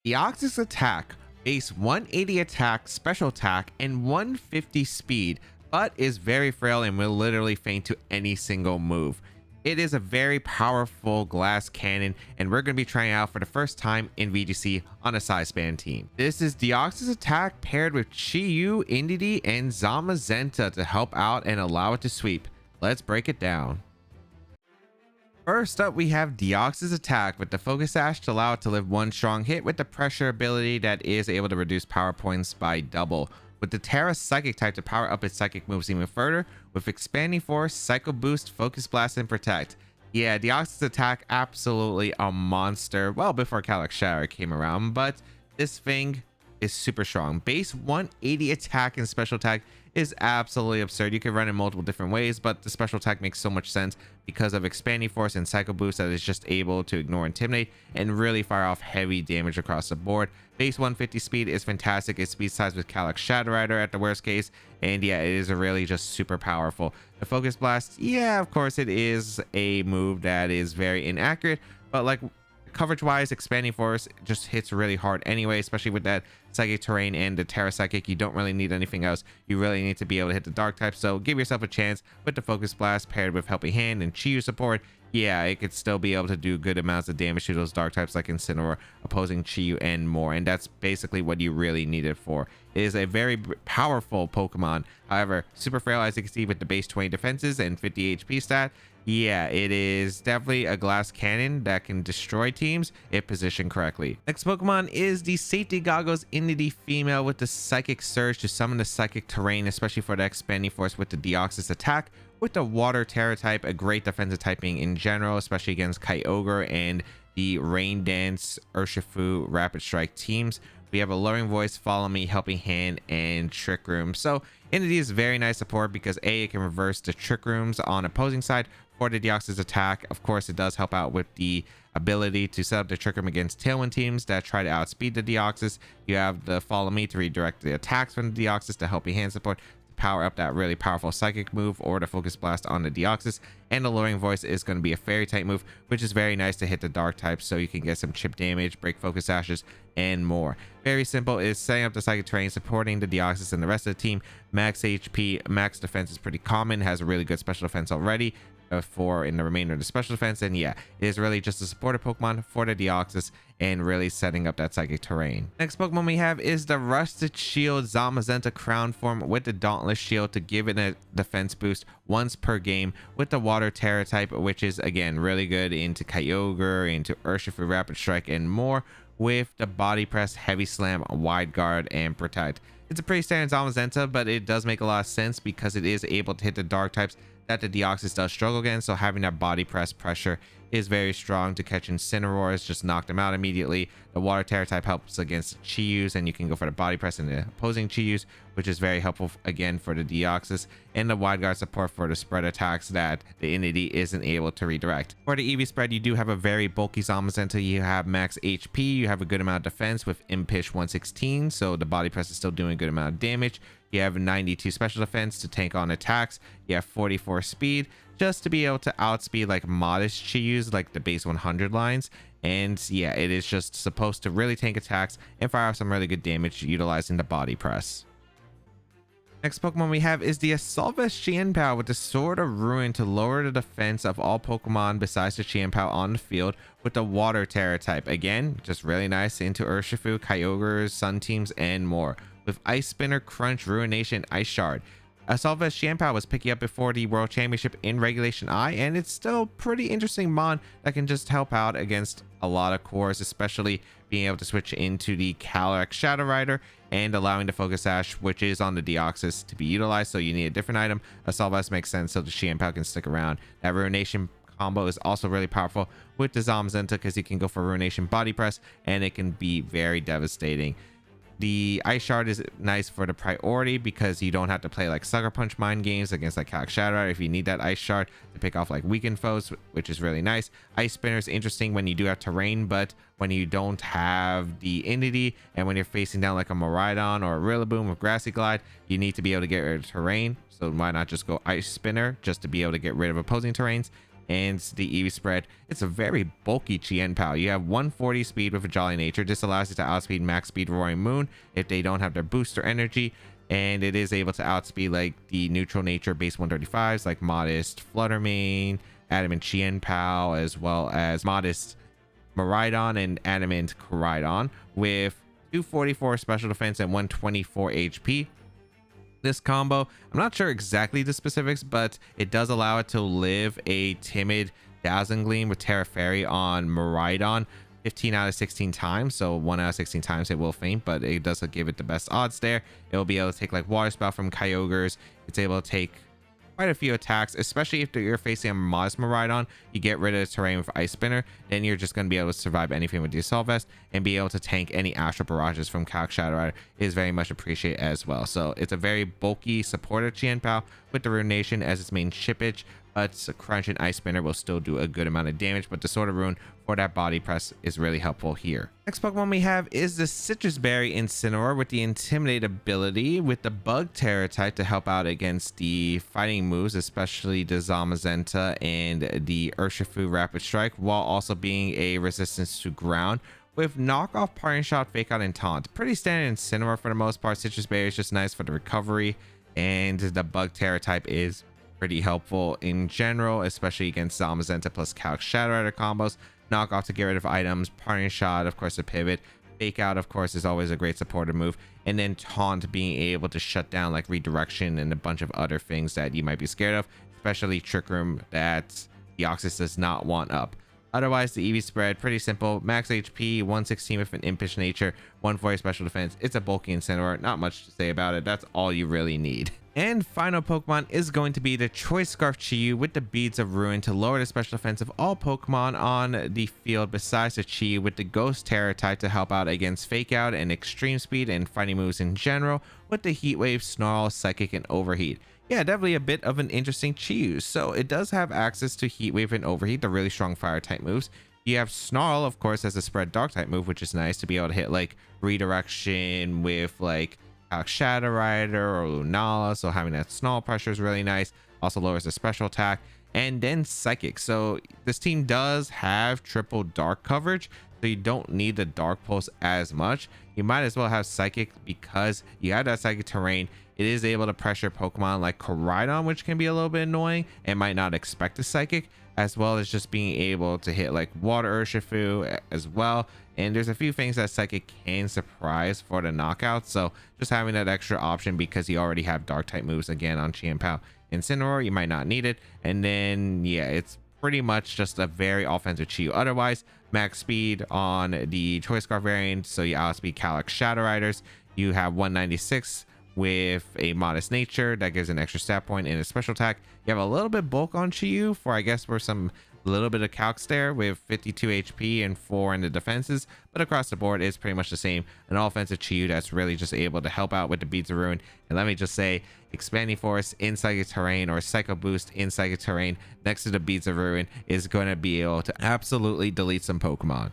Deoxys Attack, base 180 attack, special attack, and 150 speed, but is very frail and will literally faint to any single move. It is a very powerful glass cannon, and we're going to be trying it out for the first time in VGC on a Psyspam team. This is Deoxys Attack paired with Chi-Yu, Indeedee, and Zamazenta to help out and allow it to sweep. Let's break it down. First up, we have Deoxys Attack with the Focus Sash to allow it to live one strong hit with the pressure ability that is able to reduce power points by double. With the Terra Psychic type to power up its psychic moves even further, with Expanding Force, Psycho Boost, Focus Blast, and Protect. Yeah, Deoxys Attack, absolutely a monster. Well, before Calyx Shatter came around, but this thing is super strong. Base 180 attack and special attack is absolutely absurd. You can run in multiple different ways, but the special attack makes so much sense because of Expanding Force and Psycho Boost that is just able to ignore Intimidate and really fire off heavy damage across the board. Base 150 speed is fantastic. It's speed size with Calyx Shadow Rider at the worst case, and yeah, it is really just super powerful. The Focus Blast, yeah, of course it is a move that is very inaccurate, but like coverage wise, Expanding Force just hits really hard anyway, especially with that Psychic Terrain and the Terra Psychic. You don't really need anything else. You really need to be able to hit the Dark type, so give yourself a chance with the Focus Blast paired with Helping Hand and Chi-Yu support. Yeah, it could still be able to do good amounts of damage to those Dark types like Incineroar, opposing Chi-Yu, and more, and that's basically what you really need it for. It is a very powerful Pokemon. However, super frail, as you can see, with the base 20 defenses and 50 HP stat. Yeah, it is definitely a glass cannon that can destroy teams if positioned correctly. Next Pokemon is the Safety Goggles Indeedee female with the Psychic Surge to summon the Psychic Terrain, especially for the Expanding Force with the Deoxys Attack. With the Water Terra type, a great defensive typing in general, especially against Kyogre and the Rain Dance, Urshifu, Rapid Strike teams. We have a Luring Voice, Follow Me, Helping Hand, and Trick Room. So Indeedee is very nice support because A, it can reverse the Trick Rooms on opposing side for the Deoxys Attack. Of course, it does help out with the ability to set up the Trick Room against Tailwind teams that try to outspeed the Deoxys. You have the Follow Me to redirect the attacks from the Deoxys, to Helping Hand support, power up that really powerful psychic move or the Focus Blast on the Deoxys. And the Luring Voice is going to be a fairy type move, which is very nice to hit the dark type so you can get some chip damage, break focus ashes, and more. Very simple. Is setting up the psychic terrain, supporting the Deoxys and the rest of the team. Max HP, max defense is pretty common, has a really good special defense already for in the remainder of the special defense, and yeah, it is really just a supportive Pokemon for the Deoxys and really setting up that psychic terrain. Next Pokemon we have is the Rusted Shield Zamazenta Crown form with the Dauntless Shield to give it a defense boost once per game with the Water Terra type, which is again really good into Kyogre, into Urshifu, Rapid Strike, and more, with the Body Press, Heavy Slam, Wide Guard, and Protect. It's a pretty standard Zamazenta, but it does make a lot of sense because it is able to hit the dark types that the Deoxys does struggle against, so having that body press pressure is very strong to catch Incineroars, just knock them out immediately. The Water Terra type helps against Chi-Yus, and you can go for the body press and the opposing Chi-Yus, which is very helpful again for the Deoxys, and the Wide Guard support for the spread attacks that the Indeedee isn't able to redirect. For the EV spread, you do have a very bulky Zamazenta. You have max HP, you have a good amount of defense with Impish 116, so the body press is still doing a good amount of damage. You have 92 special defense to tank on attacks. You have 44 speed just to be able to outspeed like modest Chi-Yus, like the base 100 lines. And yeah, it is just supposed to really tank attacks and fire off some really good damage utilizing the body press. Next Pokemon we have is the Yvesangelist Qianpao with the Sword of Ruin to lower the defense of all Pokemon besides the Qianpao on the field with the Water Terra type. Again, just really nice into Urshifu, Kyogre, Sun teams, and more. With Ice Spinner, Crunch, Ruination, Ice Shard. Yvesangelist Qianpao was picking up before the World Championship in Regulation I, and it's still pretty interesting mon that can just help out against a lot of cores, especially being able to switch into the Calyx Shadow Rider and allowing the Focus Sash, which is on the Deoxys, to be utilized, so you need a different item. Yvesangelist makes sense so the Qianpao can stick around. That Ruination combo is also really powerful with the Zamazenta because you can go for Ruination Body Press and it can be very devastating. The Ice Shard is nice for the priority because you don't have to play like Sucker Punch mind games against like Calyx Shadow Rider if you need that Ice Shard to pick off like weakened foes, which is really nice. Ice Spinner is interesting when you do have terrain, but when you don't have the Indeedee and when you're facing down like a Miraidon or a Rillaboom with Grassy Glide, you need to be able to get rid of terrain. So why not just go Ice Spinner just to be able to get rid of opposing terrains? and the EV spread. It's a very bulky Chien Pal. You have 140 speed with a Jolly Nature. This allows you to outspeed max speed Roaring Moon if they don't have their booster energy, and it is able to outspeed like the neutral nature base 135s like Modest Fluttermane, Adamant Chien Pal, as well as Modest Miraidon and Adamant Koraidon with 244 special defense and 124 HP. This combo, I'm not sure exactly the specifics, but it does allow it to live a timid Dazzling Gleam with Terra Fairy on Miraidon 15 out of 16 times. So 1 out of 16 times it will faint, but it does give it the best odds there. It will be able to take like Water Spout from Kyogres. It's able to take quite a few attacks, especially if you're facing a Modest Miraidon. You get rid of the terrain with Ice Spinner, then you're just going to be able to survive anything with the Assault Vest and be able to tank any Astral Barrages from Calc Shadow Rider is very much appreciated as well. So it's a very bulky supporter Chien Pal with the Ruination as its main shippage, but Crunch and Ice Spinner will still do a good amount of damage, but the Sword of Ruin for that body press is really helpful here. Next Pokemon we have is the Citrus Berry Incineroar with the Intimidate ability with the Bug Terror type to help out against the fighting moves, especially the Zamazenta and the Urshifu Rapid Strike, while also being a resistance to ground with knockoff, Parting Shot, Fake Out, and Taunt. Pretty standard Incineroar for the most part. Citrus Berry is just nice for the recovery, and the Bug Terror type is pretty helpful in general, especially against Zamazenta plus Calc Shadow Rider combos. Knockoff to get rid of items, Parting Shot, of course, to pivot. Fake Out, of course, is always a great supportive move, and then Taunt being able to shut down like Redirection and a bunch of other things that you might be scared of, especially Trick Room that Deoxys does not want up. Otherwise, the EV spread, pretty simple. Max HP, 116 with an Impish Nature, 140 special defense. It's a bulky Incineroar, not much to say about it. That's all you really need. And final Pokemon is going to be the Choice Scarf Chi-Yu with the Beads of Ruin to lower the special defense of all Pokemon on the field besides the Chi-Yu, with the Ghost Terror type to help out against Fake Out and Extreme Speed and fighting moves in general, with the Heat Wave, Snarl, Psychic, and Overheat. Yeah, definitely a bit of an interesting Chi-Yu. So it does have access to Heat Wave and Overheat, the really strong fire type moves. You have Snarl, of course, as a spread dark type move, which is nice to be able to hit like Redirection with like Shadow Rider or Lunala, so having that Snarl pressure is really nice. Also lowers the special attack, and then Psychic. So this team does have triple dark coverage, so you don't need the Dark Pulse as much. You might as well have Psychic because you have that Psychic terrain. It is able to pressure Pokemon like Koraidon, which can be a little bit annoying and might not expect a Psychic, as well as just being able to hit like Water Urshifu as well. And there's a few things that Psychic can surprise for the knockout, so just having that extra option because you already have dark type moves again on Chien Pal. Incineroar, you might not need it, and then yeah, it's pretty much just a very offensive Chi-Yu. Otherwise, max speed on the Choice Scarf variant, so you outspeed Calyx Shadow Riders. You have 196 with a Modest Nature that gives an extra stat point and a special attack. You have a little bit bulk on Chi-Yu for, I guess, for some little bit of calcs there with 52 HP and 4 in the defenses, but across the board it's pretty much the same. An offensive Chi-Yu that's really just able to help out with the Beads of Ruin. And let me just say, Expanding Force in Psychic Terrain or Psycho Boost in Psychic Terrain next to the Beads of Ruin is going to be able to absolutely delete some Pokemon.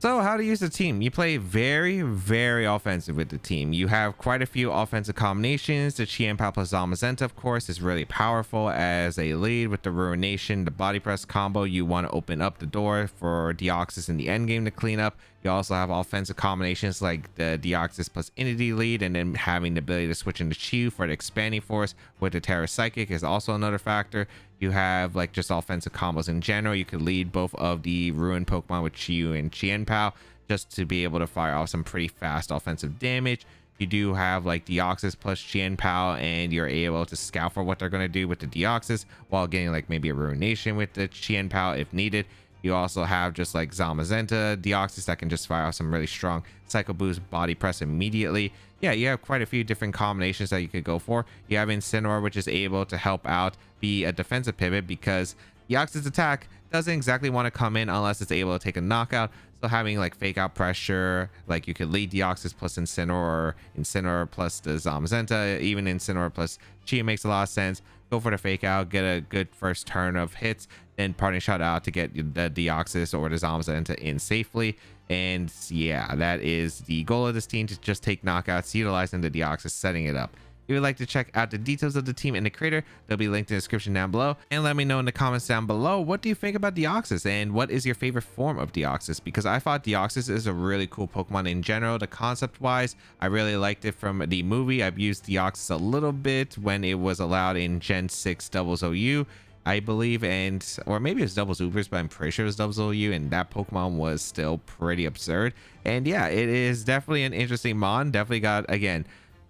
So how to use the team? You play very, very offensive with the team. You have quite a few offensive combinations. The Chien Pal plus Zamazenta, of course, is really powerful as a lead with the Ruination, the Body Press combo. You want to open up the door for Deoxys in the end game to clean up. You also have offensive combinations like the Deoxys plus Entity lead, and then having the ability to switch into Chi-Yu for the Expanding Force with the Terra Psychic is also another factor. You have like just offensive combos in general. You could lead both of the Ruin Pokemon with Chi-Yu and Chien Pal just to be able to fire off some pretty fast offensive damage. You do have like Deoxys plus Chien Pal, and you're able to scout for what they're going to do with the Deoxys while getting like maybe a Ruination with the Chien Pal if needed. You also have just like Zamazenta Deoxys that can just fire off some really strong Psycho Boost Body Press immediately. Yeah, you have quite a few different combinations that you could go for. You have Incineroar, which is able to help out be a defensive pivot because Deoxys Attack doesn't exactly want to come in unless it's able to take a knockout. So having like Fake Out pressure, like you could lead Deoxys plus Incineroar or Incineroar plus the Zamazenta, even Incineroar plus Chi makes a lot of sense. Go for the Fake Out, get a good first turn of hits, then Parting Shot out to get the Deoxys or the Zamazenta in safely. And yeah, that is the goal of this team, to just take knockouts, utilizing the Deoxys, setting it up. If you'd like to check out the details of the team and the creator, they'll be linked in the description down below. And let me know in the comments down below, what do you think about Deoxys and what is your favorite form of Deoxys? Because I thought Deoxys is a really cool Pokemon in general. The concept wise, I really liked it from the movie. I've used Deoxys a little bit when it was allowed in Gen 6 Doubles OU, I believe, and or maybe it's Doubles Ubers, but I'm pretty sure it was Doubles OU, and that Pokemon was still pretty absurd. And yeah, it is definitely an interesting mon. Definitely got, again,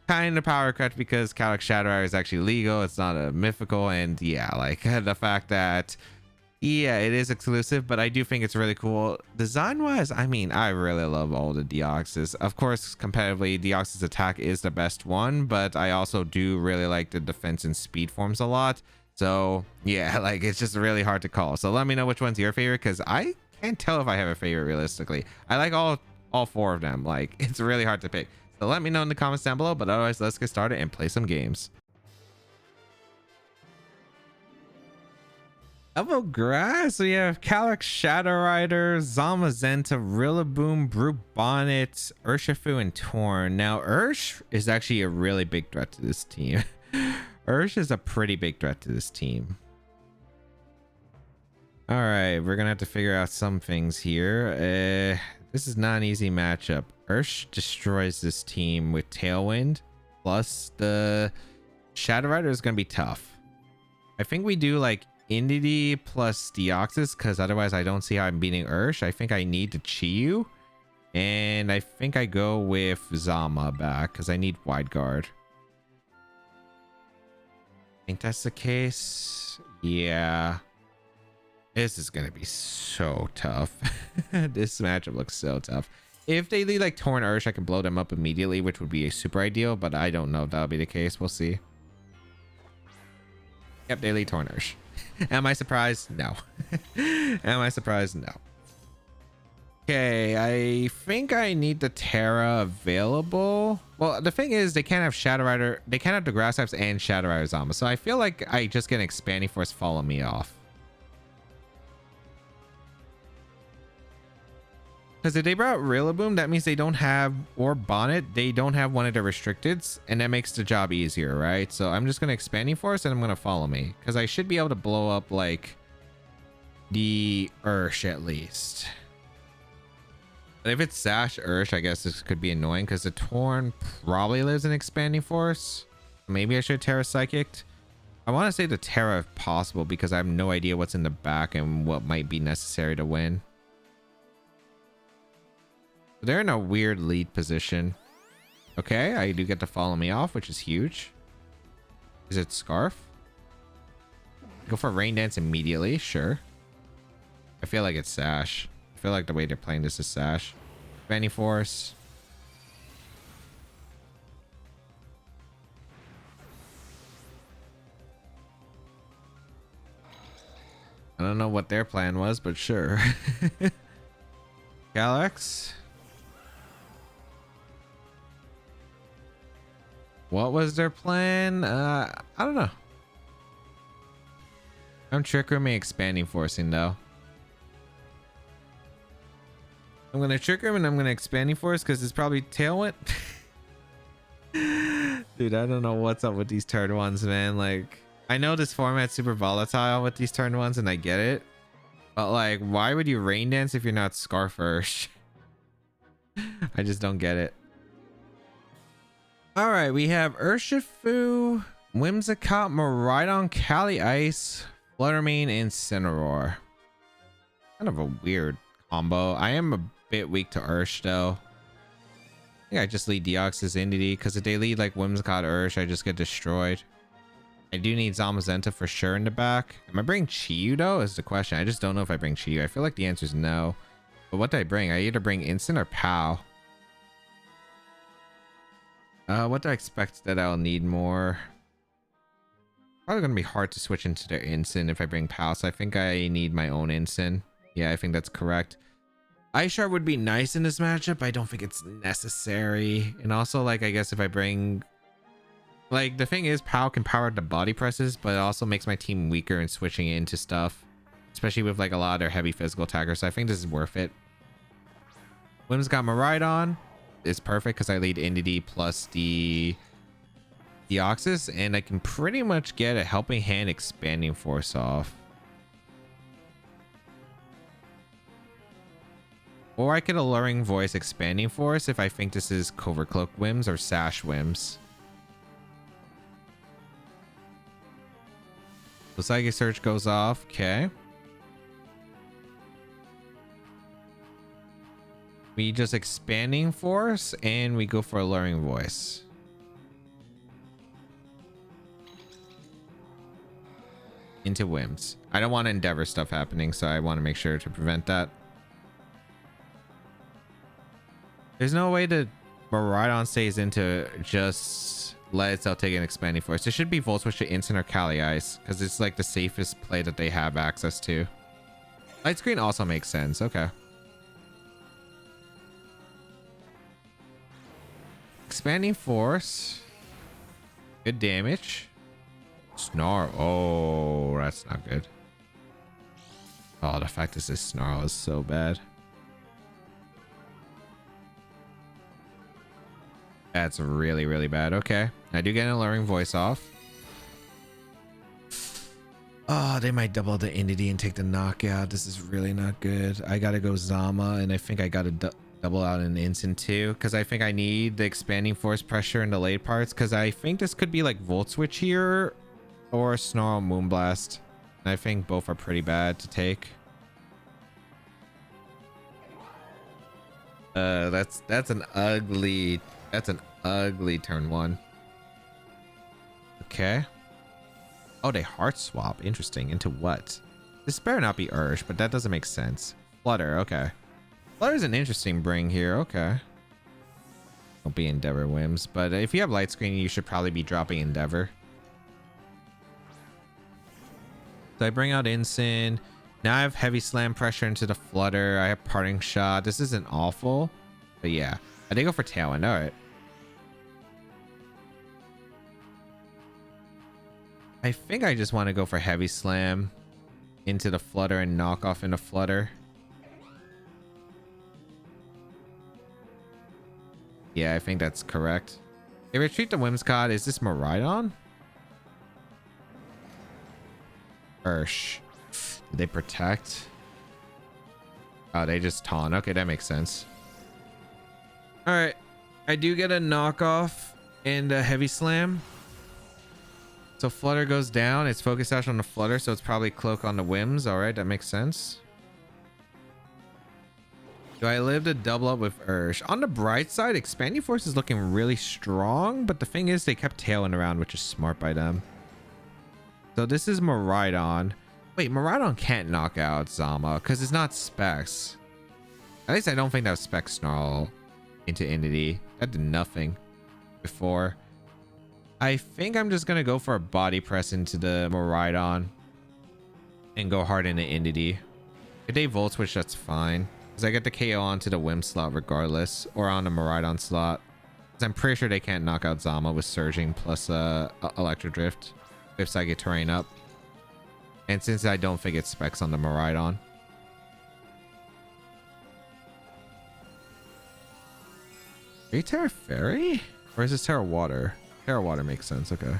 kind of power cut because Calyx Shadow is actually legal. It's not a mythical, and yeah, like the fact that yeah, it is exclusive, but I do think it's really cool design wise. I mean, I really love all the Deoxys. Of course, competitively, Deoxys Attack is the best one, but I also do really like the defense and speed forms a lot. So yeah, like it's just really hard to call. So let me know which one's your favorite, because I can't tell if I have a favorite realistically. I like all four of them. Like it's really hard to pick. So let me know in the comments down below, but otherwise let's get started and play some games. Level Grass, we have Calyx Shadow Rider, Zamazenta, Rillaboom, Brute Bonnet, Urshifu, and Torn. Now Ursh is actually a really big threat to this team. Ursh is a pretty big threat to this team. All right, we're gonna have to figure out some things here. This is not an easy matchup. Ursh destroys this team with Tailwind, plus the Shadow Rider is gonna be tough. I think we do like Indity plus Deoxys, because otherwise I don't see how I'm beating Ursh. I think I need to Chi-Yu, and I think I go with Zama back because I need Wide Guard. I think that's the case. Yeah. This is gonna be so tough. This matchup looks so tough. If they lead like Torn Ursh, I can blow them up immediately, which would be a super ideal, but I don't know if that'll be the case. We'll see. Yep, they lead Torn Ursh. Am I surprised? No. Am I surprised? No. Okay, I think I need the Terra available. Well, the thing is, they can't have Shadow Rider. They can't have the Grass types and Shadow Rider Zama. So I feel like I just get an Expanding Force follow me off. Because if they brought Rillaboom, that means they don't have, or Bonnet, they don't have one of the restricteds, and that makes the job easier, right? So I'm just going to Expanding Force, and I'm going to follow me. Because I should be able to blow up, like, the Ursh at least. But if it's Sash Ursh, I guess this could be annoying, because the Torn probably lives in Expanding Force. Maybe I should Terra Psychic. I want to say the Terra if possible, because I have no idea what's in the back and what might be necessary to win. They're in a weird lead position. Okay, I do get to follow me off, which is huge. Is it Scarf? Go for Rain Dance immediately, sure. I feel like it's Sash. I feel like the way they're playing this is Sash. Expanding Force. I don't know what their plan was, but sure. Calyx. What was their plan? I don't know. I'm Trick Rooming Expanding Forcing though. I'm gonna Trick Room and I'm gonna Expanding Force because it's probably Tailwind. Dude, I don't know what's up with these turn ones, man. Like, I know this format's super volatile with these turn ones and I get it. But like, why would you Rain Dance if you're not Scarf Ursh? I just don't get it. All right, we have Urshifu, Whimsicott, Miraidon, Cali Ice, Fluttermane, and Incineroar. Kind of a weird combo. I am a bit weak to Ursh though. I think I just lead Deoxys Indity because if they lead like Whimsicott Ursh, I just get destroyed. I do need Zamazenta for sure in the back. Am I bringing Chi-Yu though is the question. I just don't know if I bring Chi-Yu. I feel like the answer is no. But what do I bring? I either bring Instant or POW. What do I expect that I'll need more? Probably gonna be hard to switch into their Instant if I bring POW, so I think I need my own Instant. Yeah, I think that's correct. Ice Shard would be nice in this matchup. I don't think it's necessary. And also, like, I guess if I bring... Like, the thing is, POW can power the body presses, but it also makes my team weaker in switching into stuff. Especially with, like, a lot of their heavy physical attackers, so I think this is worth it. Whim's got Miraidon. Is perfect because I lead Indity plus the Deoxys, and I can pretty much get a Helping Hand Expanding Force off. Or I get Alluring Voice Expanding Force if I think this is Covert Cloak Whims or Sash Whims. So Psychic Surge goes off. Okay. We just Expanding Force and we go for Alluring Voice. Into Whims. I don't want Endeavor stuff happening, so I want to make sure to prevent that. There's no way that Miraidon stays into just let itself take an Expanding Force. It should be Volt Switch to Instant or Cali Ice because it's like the safest play that they have access to. Light Screen also makes sense. Okay. Expanding Force. Good damage. Snarl. Oh, that's not good. Oh, the fact is this Snarl is so bad. That's really, really bad. Okay. I do get an Alluring Voice off. Oh, they might double the Entity and take the knockout. This is really not good. I gotta go Zama, and I think I gotta double out an Instant too, because I think I need the Expanding Force pressure in the late parts, because I think this could be like Volt Switch here or Snarl Moonblast. And I think both are pretty bad to take. That's an ugly turn one. Okay. Oh, they heart swap. Interesting. Into what? This better not be Ursh, but that doesn't make sense. Flutter. Okay. Flutter's an interesting bring here. Okay. Don't be Endeavor Whims, but if you have Light Screen, you should probably be dropping Endeavor. So I bring out Ensign. Now I have Heavy Slam pressure into the Flutter. I have Parting Shot. This isn't awful, but yeah. I did go for Tailwind. All right. I think I just want to go for Heavy Slam into the Flutter and knock off into Flutter. Yeah, I think that's correct. They retreat the Whimsicott. Is this Miraidon? Ursh. Did they protect? Oh, they just taunt. Okay, that makes sense. All right. I do get a knockoff and a Heavy Slam. So Flutter goes down. It's Focus Sash on the Flutter, so it's probably Cloak on the Whims. All right, that makes sense. Do I live to double up with Ursh? On the bright side, Expanding Force is looking really strong, but the thing is they kept tailing around, which is smart by them. So this is Miraidon. Wait, Miraidon can't knock out Zama because it's not Specs. At least I don't think that was Spec Snarl into Entity. That did nothing before. I think I'm just going to go for a Body Press into the Miraidon and go hard into Entity. If they Volt Switch, that's fine. Because I get the KO onto the Whim slot regardless, or on the Miraidon slot. Because I'm pretty sure they can't knock out Zama with Surging plus Electro Drift if Psychic Terrain up. And since I don't think it's Specs on the Miraidon. Are you Terra Fairy? Or is this Terra Water? Terra Water makes sense. Okay.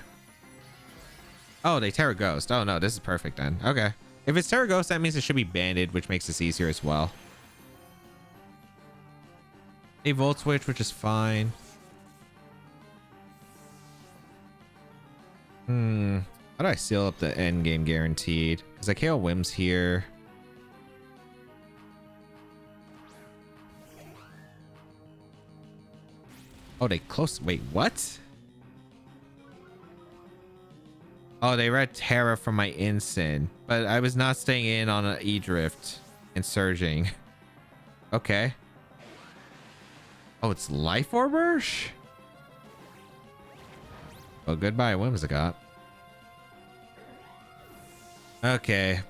Oh, they Terra Ghost. Oh, no. This is perfect then. Okay. If it's Terra Ghost, that means it should be banded, which makes this easier as well. A Volt Switch, which is fine. How do I seal up the end game guaranteed? Because I KO Whims here. Oh, they close. Wait, what? Oh, they read Terra from my Ensign, but I was not staying in on an E-Drift and Surging. Okay. Oh, it's Life Orb Ursh? Well, goodbye, Whimsicott. Okay.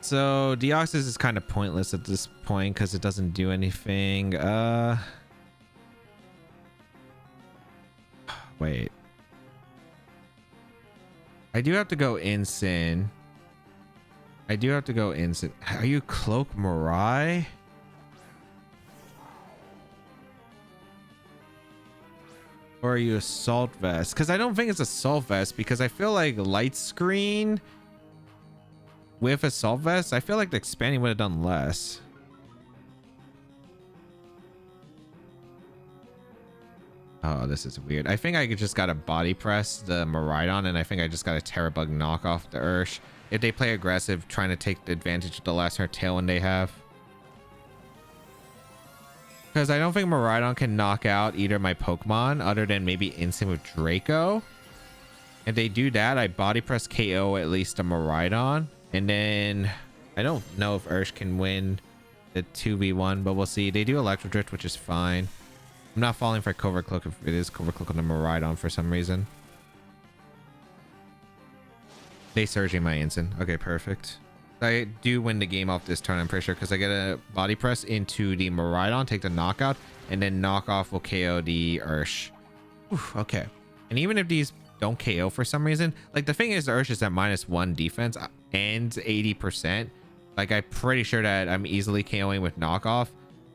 So Deoxys is kind of pointless at this point because it doesn't do anything. Wait. I do have to go Ensign. Are you Cloak Mirai? Or are you Assault Vest? Because I don't think it's Assault Vest, because I feel like Light Screen with Assault Vest, I feel like the expanding would have done less. Oh, this is weird. I think I just got to body press the Miraidon, and I think I just got to Terrabug knock off the Ursh. If they play aggressive, trying to take the advantage of the last turn Tailwind they have. Because I don't think Miraidon can knock out either of my Pokemon other than maybe Instant with Draco. If they do that, I body press KO at least a Miraidon. And then I don't know if Ursh can win the 2v1, but we'll see. They do Electro Drift, which is fine. I'm not falling for Covert Cloak if it is Covert Cloak on the Miraidon for some reason. They surging my Instant. Okay, perfect. I do win the game off this turn, I'm pretty sure, because I get a body press into the Miraidon, take the knockout, and then knock off will KO the Ursh. Oof, okay. And even if these don't KO for some reason, like the thing is, the Ursh is at -1 defense and 80%. Like I'm pretty sure that I'm easily KOing with knockoff.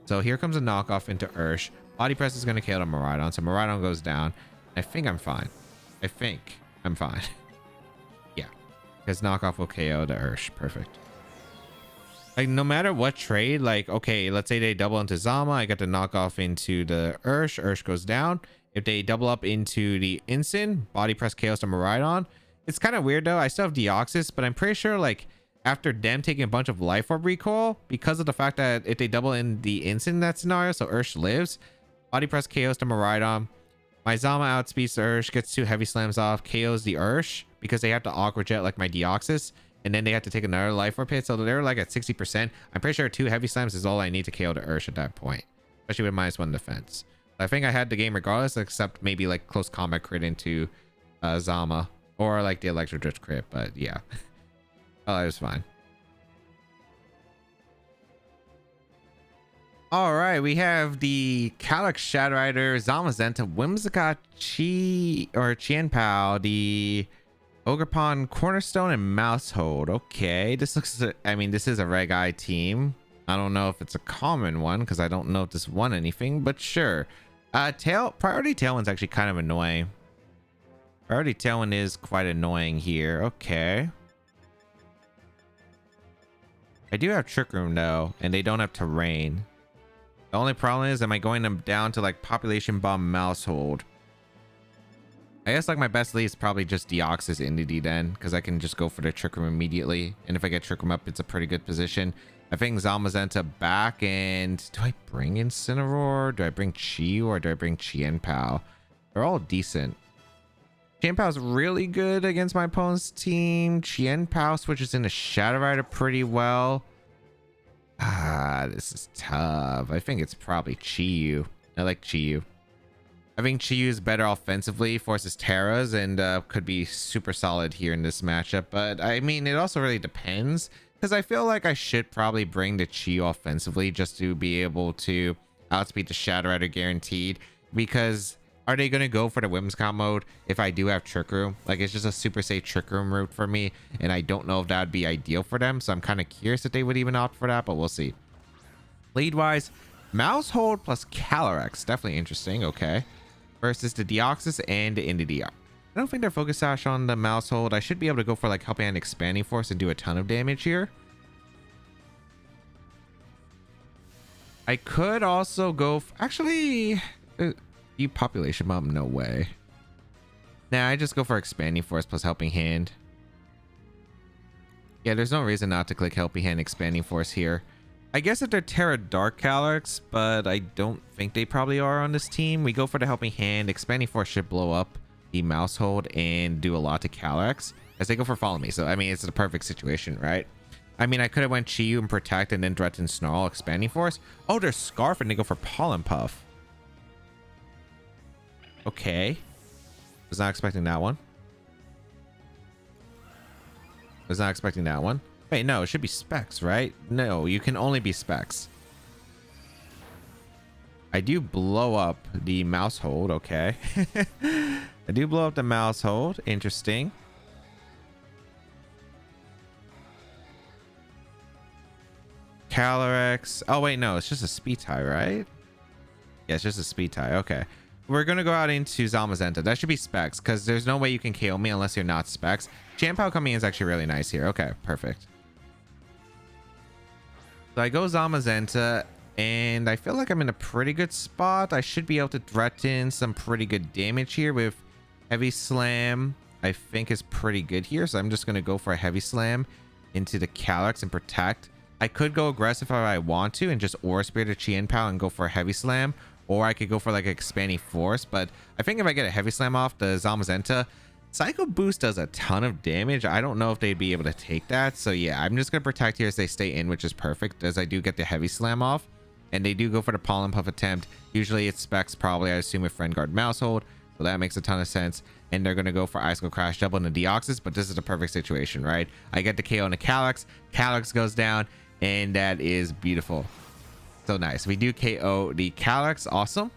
So here comes a knockoff into Ursh. Body press is going to KO the Miraidon, so Miraidon goes down. I think I'm fine. I think I'm fine. Yeah, because knockoff will KO the Ursh. Perfect. Like no matter what trade, like okay, let's say they double into Zama, I got the knockoff into the Ursh. Ursh goes down. If they double up into the Instant, body press KOs the Miraidon. It's kind of weird though. I still have Deoxys, but I'm pretty sure like after them taking a bunch of Life Orb recoil, because of the fact that if they double in the Instant in that scenario, so Ursh lives. Body press KOs to Miraidon. My Zama outspeeds the Ursh, gets 2 heavy slams off, KOs the Ursh because they have to Aqua Jet like my Deoxys, and then they have to take another Life Orb hit, so they're like at 60%. I'm pretty sure 2 heavy slams is all I need to KO the Ursh at that point, especially with -1 defense. I think I had the game regardless, except maybe like close combat crit into Zama or like the Electro Drift crit, but yeah. Oh, it was fine. All right, we have the Calyx Shadow Rider, Zamazenta, Whimsicott, Qianpao, the Ogerpon, Cornerstone, and Mousehold. Okay, this looks, I mean, this is a Reg I team. I don't know if it's a common one because I don't know if this won anything, but sure. Priority Tailwind's actually kind of annoying. Priority Tailwind is quite annoying here. Okay. I do have Trick Room though, and they don't have Terrain. The only problem is, am I going them down to like Population Bomb Mousehold? I guess like my best lead is probably just Deoxys Entity then, because I can just go for the Trick Room immediately. And if I get Trick Room up, it's a pretty good position. I think Zamazenta back, and do I bring Incineroar? Do I bring Chi, or do I bring Qianpao? They're all decent. Qianpao's really good against my opponent's team. Qianpao switches into Shadow Rider pretty well. This is tough. I think it's probably Chi-Yu. I like Chi-Yu. I think Chi-Yu is better offensively, forces Terras, and could be super solid here in this matchup. But I mean, it also really depends, because I feel like I should probably bring the Chi-Yu offensively just to be able to outspeed the Shadow Rider guaranteed. Because are they going to go for the Whimsicott mode if I do have Trick Room? Like, it's just a super safe Trick Room route for me, and I don't know if that would be ideal for them. So I'm kind of curious if they would even opt for that, but we'll see. Lead-wise, Mousehold plus Calyrex. Definitely interesting. Okay. Versus the Deoxys and the Entity. I don't think they're Focus Sash on the Mousehold. I should be able to go for like Helping Hand Expanding Force and do a ton of damage here. I could also go... Actually... You Population Bomb? No way. Nah, I just go for Expanding Force plus Helping Hand. Yeah, there's no reason not to click Helping Hand Expanding Force here. I guess if they're Terra Dark Calyrex, but I don't think they probably are on this team. We go for the Helping Hand. Expanding Force should blow up the Mousehold and do a lot to Calyrex as they go for Follow Me. So, I mean, it's the perfect situation, right? I mean, I could have went Chi-Yu and Protect and then Threaten Snarl, Expanding Force. Oh, there's Scarf and they go for Pollen Puff. Okay. Was not expecting that one. Was not expecting that one. Wait, no, it should be Specs, right? No, you can only be Specs. I do blow up the Mousehold, okay. I do blow up the Mousehold. Interesting. Calyrex. Oh, wait, no, it's just a speed tie, right? Yeah, it's just a speed tie. Okay. we're gonna go out into Zamazenta. That should be Specs, because there's no way you can KO me unless you're not Specs. Chien-Pao coming in is actually really nice here. Okay, perfect. So I go Zamazenta, and I feel like I'm in a pretty good spot. I should be able to threaten some pretty good damage here with Heavy Slam. I think is pretty good here, so I'm just gonna go for a Heavy Slam into the Calyx and protect. I could go aggressive if I want to and just Aura Spirit or Chien-Pao and go for a Heavy Slam, or I could go for like Expanding Force. But I think if I get a Heavy Slam off the Zamazenta, Psycho Boost does a ton of damage. I don't know if they'd be able to take that. So yeah, I'm just gonna protect here as they stay in, which is perfect, as I do get the Heavy Slam off. And they do go for the Pollen Puff attempt. Usually it's Specs, probably, I assume, with Friend Guard Mousehold. So that makes a ton of sense. And they're going to go for Icicle Crash Double into Deoxys, but this is the perfect situation, right? I get the KO on the Calyx. Calyx goes down, and that is beautiful. So nice. We do KO the Calyx. Awesome.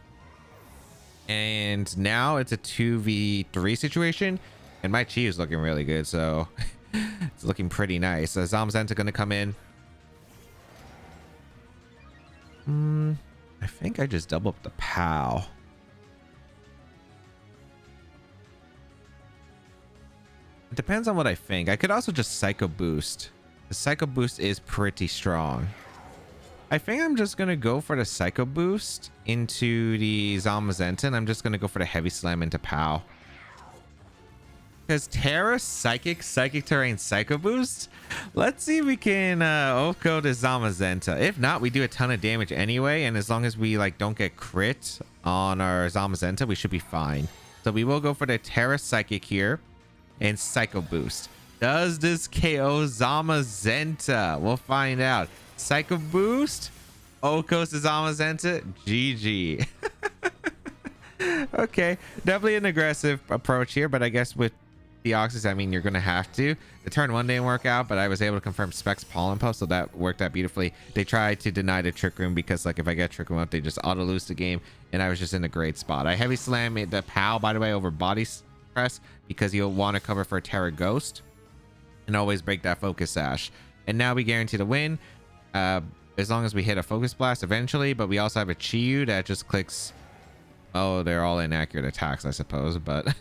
And now it's a 2v3 situation. And my Chi is looking really good, so it's looking pretty nice. Zamazenta going to come in. I think I just double up the POW. It depends on what I think. I could also just Psycho Boost. The Psycho Boost is pretty strong. I think I'm just going to go for the Psycho Boost into the Zamazenta, and I'm just going to go for the Heavy Slam into POW. Because Terra, Psychic Terrain, Psycho Boost. Let's see if we can Oko to Zamazenta. If not, we do a ton of damage anyway, and as long as we like don't get crit on our Zamazenta, we should be fine. So we will go for the Terra Psychic here. And Psycho Boost. Does this KO Zamazenta? We'll find out. Psycho Boost. Okos to Zamazenta. GG. Okay. Definitely an aggressive approach here, but I guess with Deoxys, I mean, you're going to have to. The turn 1 didn't work out, but I was able to confirm Specs Pollen Puff, so that worked out beautifully. They tried to deny the Trick Room because, like, if I get Trick Room up, they just auto lose the game, and I was just in a great spot. I Heavy Slam the POW, by the way, over Body Press, because you'll want to cover for a Terra Ghost and always break that Focus Sash. And now we guarantee the win as long as we hit a Focus Blast eventually, but we also have a Chi-Yu that just clicks. Oh, they're all inaccurate attacks, I suppose, but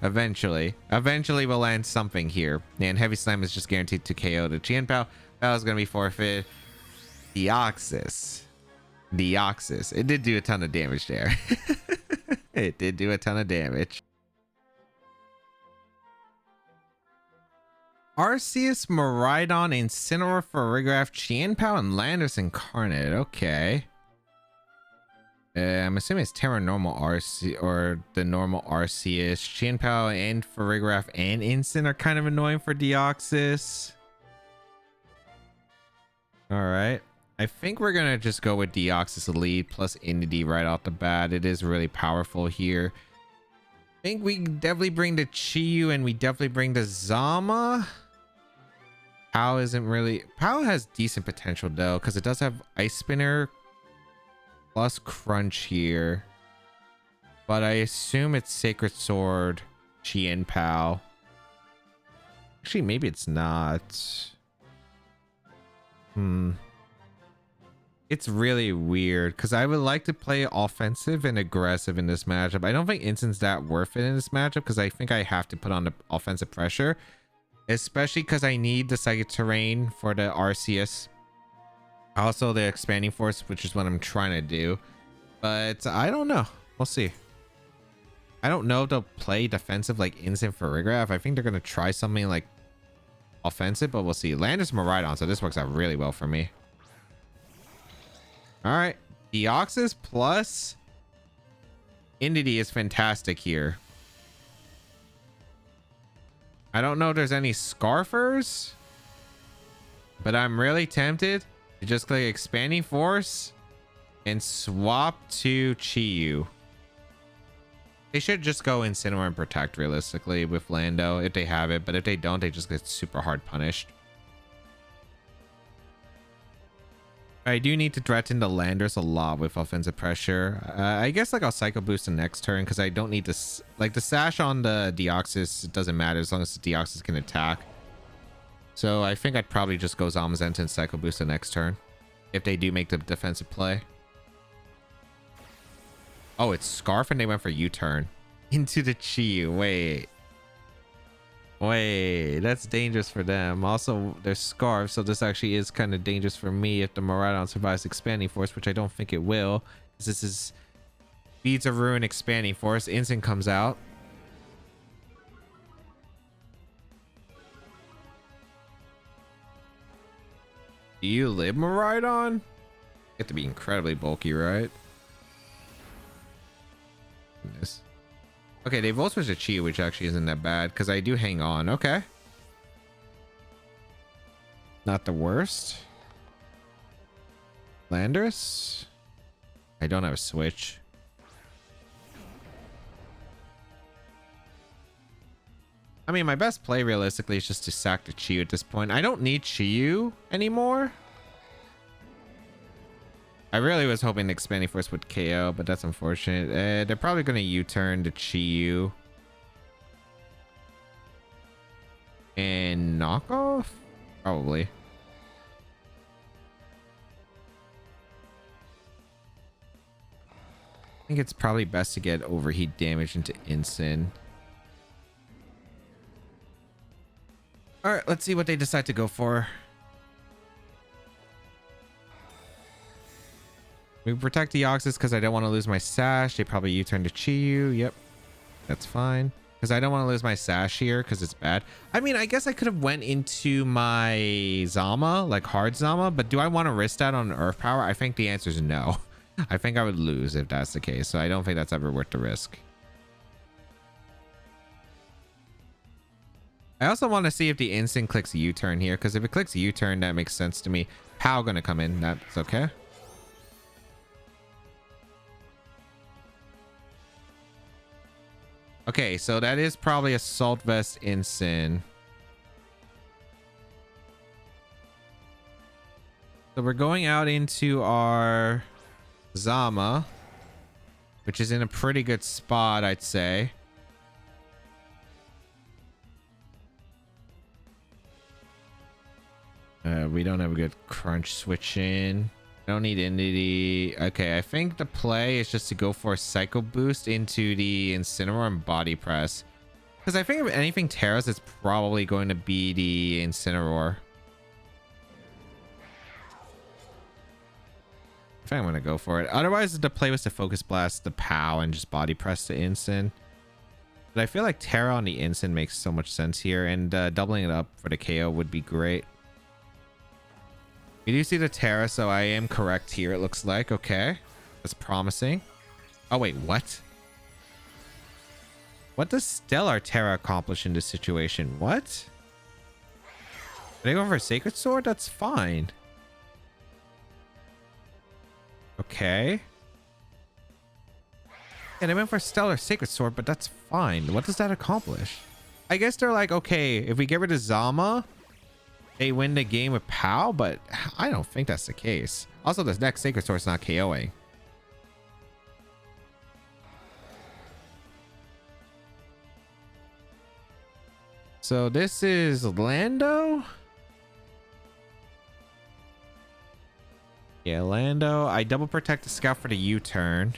eventually we'll land something here. And Heavy Slam is just guaranteed to KO the Chien-Pao. That was going to be forfeit. Deoxys. It did do a ton of damage there. It did do a ton of damage. Arceus, Miraidon, Incineroar, Farigiraf, Chien-Pao, and Landorus Incarnate. Okay. I'm assuming it's Terra Normal Arceus, or the normal Arceus. Chien-Pao and Farigiraf and Incin are kind of annoying for Deoxys. Alright. I think we're going to just go with Deoxys lead plus Indeedee right off the bat. It is really powerful here. I think we definitely bring the Chi-Yu and we definitely bring the Zama. POW isn't really... POW has decent potential though, because it does have Ice Spinner plus Crunch here. But I assume it's Sacred Sword, Chien-Pao. Actually, maybe it's not. It's really weird because I would like to play offensive and aggressive in this matchup. I don't think Incin's that worth it in this matchup because I think I have to put on the offensive pressure, especially because I need the Psychic Terrain for the Arceus. Also the Expanding Force, which is what I'm trying to do. But I don't know. We'll see. I don't know if they'll play defensive like Incin Farigiraf. I think they're going to try something like offensive, but we'll see. Landorus Miraidon, so this works out really well for me. All right, Deoxys plus Indeedee is fantastic here. I don't know if there's any Scarfers, but I'm really tempted to just click Expanding Force and swap to Chi-Yu. They should just go Incineroar and Protect realistically with Lando if they have it, but if they don't, they just get super hard punished. I do need to threaten the Landorus a lot with offensive pressure. I guess like I'll Psycho Boost the next turn because I don't need to... Like the Sash on the Deoxys, it doesn't matter as long as the Deoxys can attack. So I think I'd probably just go Zamazenta and Psycho Boost the next turn if they do make the defensive play. Oh, it's Scarf and they went for U-turn. Into the Chi. Wait, that's dangerous for them. Also, there's Scarf, so this actually is kind of dangerous for me if the Miraidon survives Expanding Force, which I don't think it will. Because this is Beads of Ruin Expanding Force. Instant comes out. Do you live Miraidon? You have to be incredibly bulky, right? Goodness. Okay, they both switched to Chi, which actually isn't that bad because I do hang on. Okay. Not the worst. Landorus? I don't have a switch. I mean, my best play realistically is just to sack the Chi at this point. I don't need Chi anymore. I really was hoping the Expanding Force would KO, but that's unfortunate. They're probably going to U-turn to Chi-Yu. And knock off? Probably. I think it's probably best to get overheat damage into Instant. Alright, let's see what they decide to go for. We protect Deoxys because I don't want to lose my Sash. They probably U-turn to Chi-Yu. Yep. That's fine. Because I don't want to lose my Sash here because it's bad. I mean, I guess I could have went into my Zama, like hard Zama, but do I want to risk that on Earth Power? I think the answer is no. I think I would lose if that's the case. So I don't think that's ever worth the risk. I also want to see if the Instant clicks U-turn here, because if it clicks U-turn, that makes sense to me. Pow gonna come in. That's okay. Okay, so that is probably Assault Vest Instant. So we're going out into our Zama, which is in a pretty good spot, I'd say. We don't have a good crunch switch in. I don't need Entity. Okay, I think the play is just to go for a Psycho Boost into the Incineroar and Body Press. Because I think if anything Terras, it's probably going to be the Incineroar. I think I'm going to go for it. Otherwise, the play was to Focus Blast the POW and just Body Press the Instant. But I feel like Terra on the Instant makes so much sense here. And doubling it up for the KO would be great. We do see the Terra, so I am correct here, it looks like. Okay. That's promising. Oh, wait, what? What does Stellar Terra accomplish in this situation? What? Are they going for a Sacred Sword? That's fine. Okay. Yeah, they went for Stellar Sacred Sword, but that's fine. What does that accomplish? I guess they're like, okay, if we get rid of Zama, they win the game with POW, but I don't think that's the case. Also, this next Sacred Sword is not KOing. So this is Lando? Yeah, Lando. I double protect the Scout for the U-turn.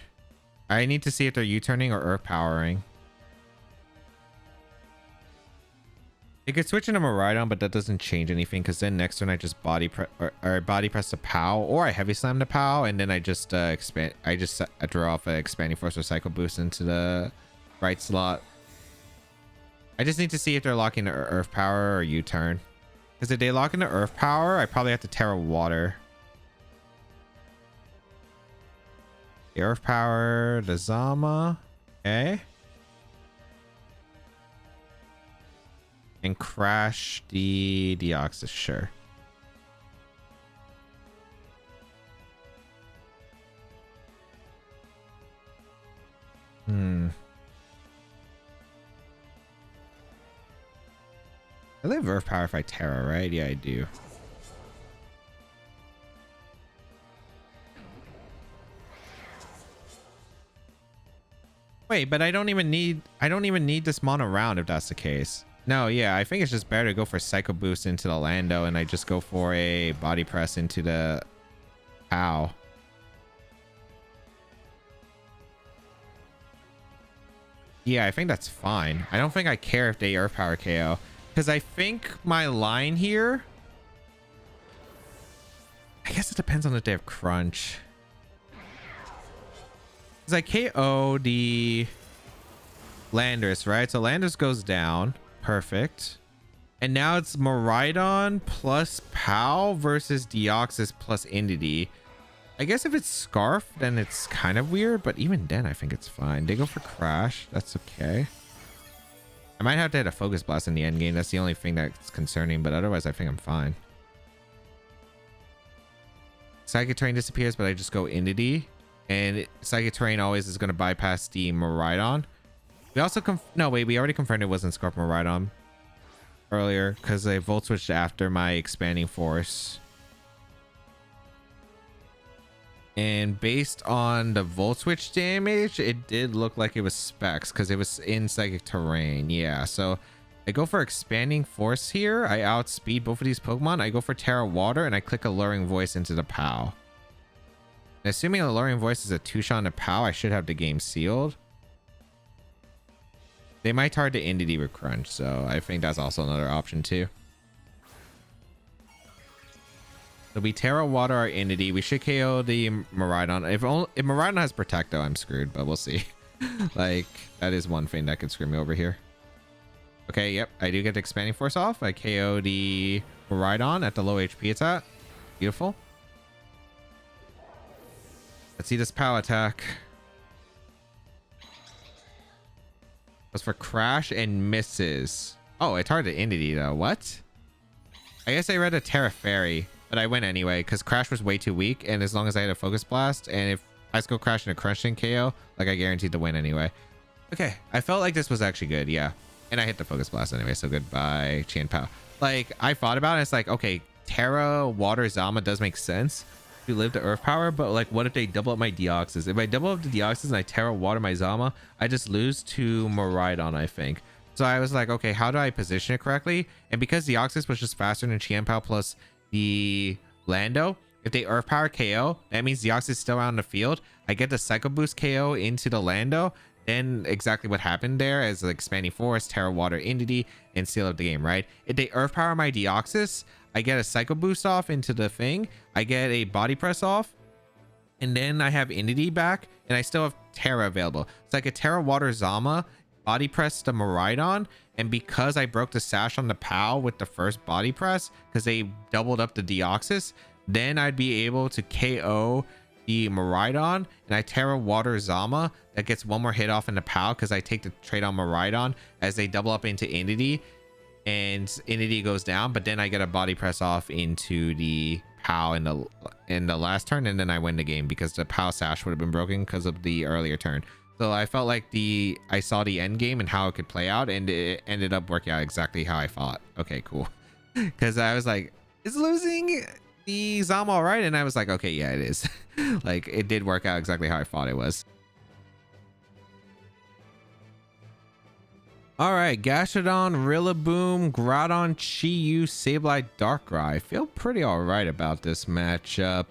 I need to see if they're U-turning or Earth Powering. You could switch into Miraidon, but that doesn't change anything because then next turn I just body press the POW, or I heavy slam the POW, and then I just draw off an Expanding Force or Cycle Boost into the right slot. I just need to see if they're locking the Earth Power or U-turn. Because if they lock into Earth Power, I probably have to Terra Water. The Earth Power, the Zama. Okay. And crash the Deoxys, sure. I live Earth Power if I Terra, right? Yeah, I do. Wait, but I don't even need this mono round if that's the case. No, yeah, I think it's just better to go for Psycho Boost into the Lando and I just go for a Body Press into the POW. Yeah, I think that's fine. I don't think I care if they Earth Power KO. Because I think my line here... I guess it depends on if they have Crunch. Because I KO the Landorus, right? So Landorus goes down. Perfect. And now it's Miraidon plus Pow versus Deoxys plus Entity. I guess if it's Scarf, then it's kind of weird, but even then, I think it's fine. They go for Crash. That's okay. I might have to hit a Focus Blast in the end game. That's the only thing that's concerning, but otherwise, I think I'm fine. Psychic Terrain disappears, but I just go Entity. And Psychic Terrain always is going to bypass the Miraidon. We also... No, wait. We already confirmed it wasn't Scarf Miraidon earlier because they Volt Switched after my Expanding Force. And based on the Volt Switch damage, it did look like it was Specs because it was in Psychic Terrain. Yeah, so I go for Expanding Force here. I outspeed both of these Pokemon. I go for Terra Water and I click Alluring Voice into the POW. And assuming Alluring Voice is a 2-shot on the POW, I should have the game sealed. They might target Entity with Crunch, so I think that's also another option too. So we Terra Water our Entity. We should KO the Miraidon. If Miraidon has Protect, though, I'm screwed, but we'll see. Like, that is one thing that could screw me over here. Okay, yep. I do get the Expanding Force off. I KO the Miraidon at the low HP it's at. Beautiful. Let's see this POW attack. Goes for Crash and misses. Oh, it targeted Entity, though. What? I guess I read a Terra Fairy. But I win anyway, because Crash was way too weak, and as long as I had a Focus Blast, and if I go Crash and a Crunch and KO, like I guaranteed to win anyway. Okay, I felt like this was actually good, yeah. And I hit the Focus Blast anyway, so goodbye, Chien Pao. Like, I thought about it, it's like, okay, Terra, Water, Zama does make sense to live to Earth Power, but like, what if they double up my Deoxys? If I double up the Deoxys and I Terra Water my Zama, I just lose to Miraidon, I think. So I was like, okay, how do I position it correctly? And because Deoxys was just faster than Chien Pao plus the Lando, if they Earth Power KO, that means Deoxys is still out on the field. I get the Psycho Boost KO into the Lando, then exactly what happened there as the Expanding Force, Terra Water Entity, and seal up the game, right? If they Earth Power my Deoxys, I get a Psycho Boost off into the thing, I get a Body Press off, and then I have Entity back, and I still have Terra available. It's like a Terra Water Zama, Body Press the Miraidon, and because I broke the Sash on the POW with the first Body Press, because they doubled up the Deoxys, then I'd be able to KO the Miraidon, and I Terra Water Zama. That gets one more hit off in the POW, because I take the trade on Miraidon as they double up into Entity, and Entity goes down, but then I get a Body Press off into the POW in the last turn, and then I win the game, because the POW Sash would have been broken because of the earlier turn. So I felt like I saw the end game and how it could play out, and it ended up working out exactly how I thought. Okay, cool. Because I was like, is losing the Zama all right? And I was like, okay, yeah, it is. Like, it did work out exactly how I thought it was. All right, Gastrodon, Rillaboom, Groudon, Chi-Yu, Sableye, Darkrai. I feel pretty all right about this matchup.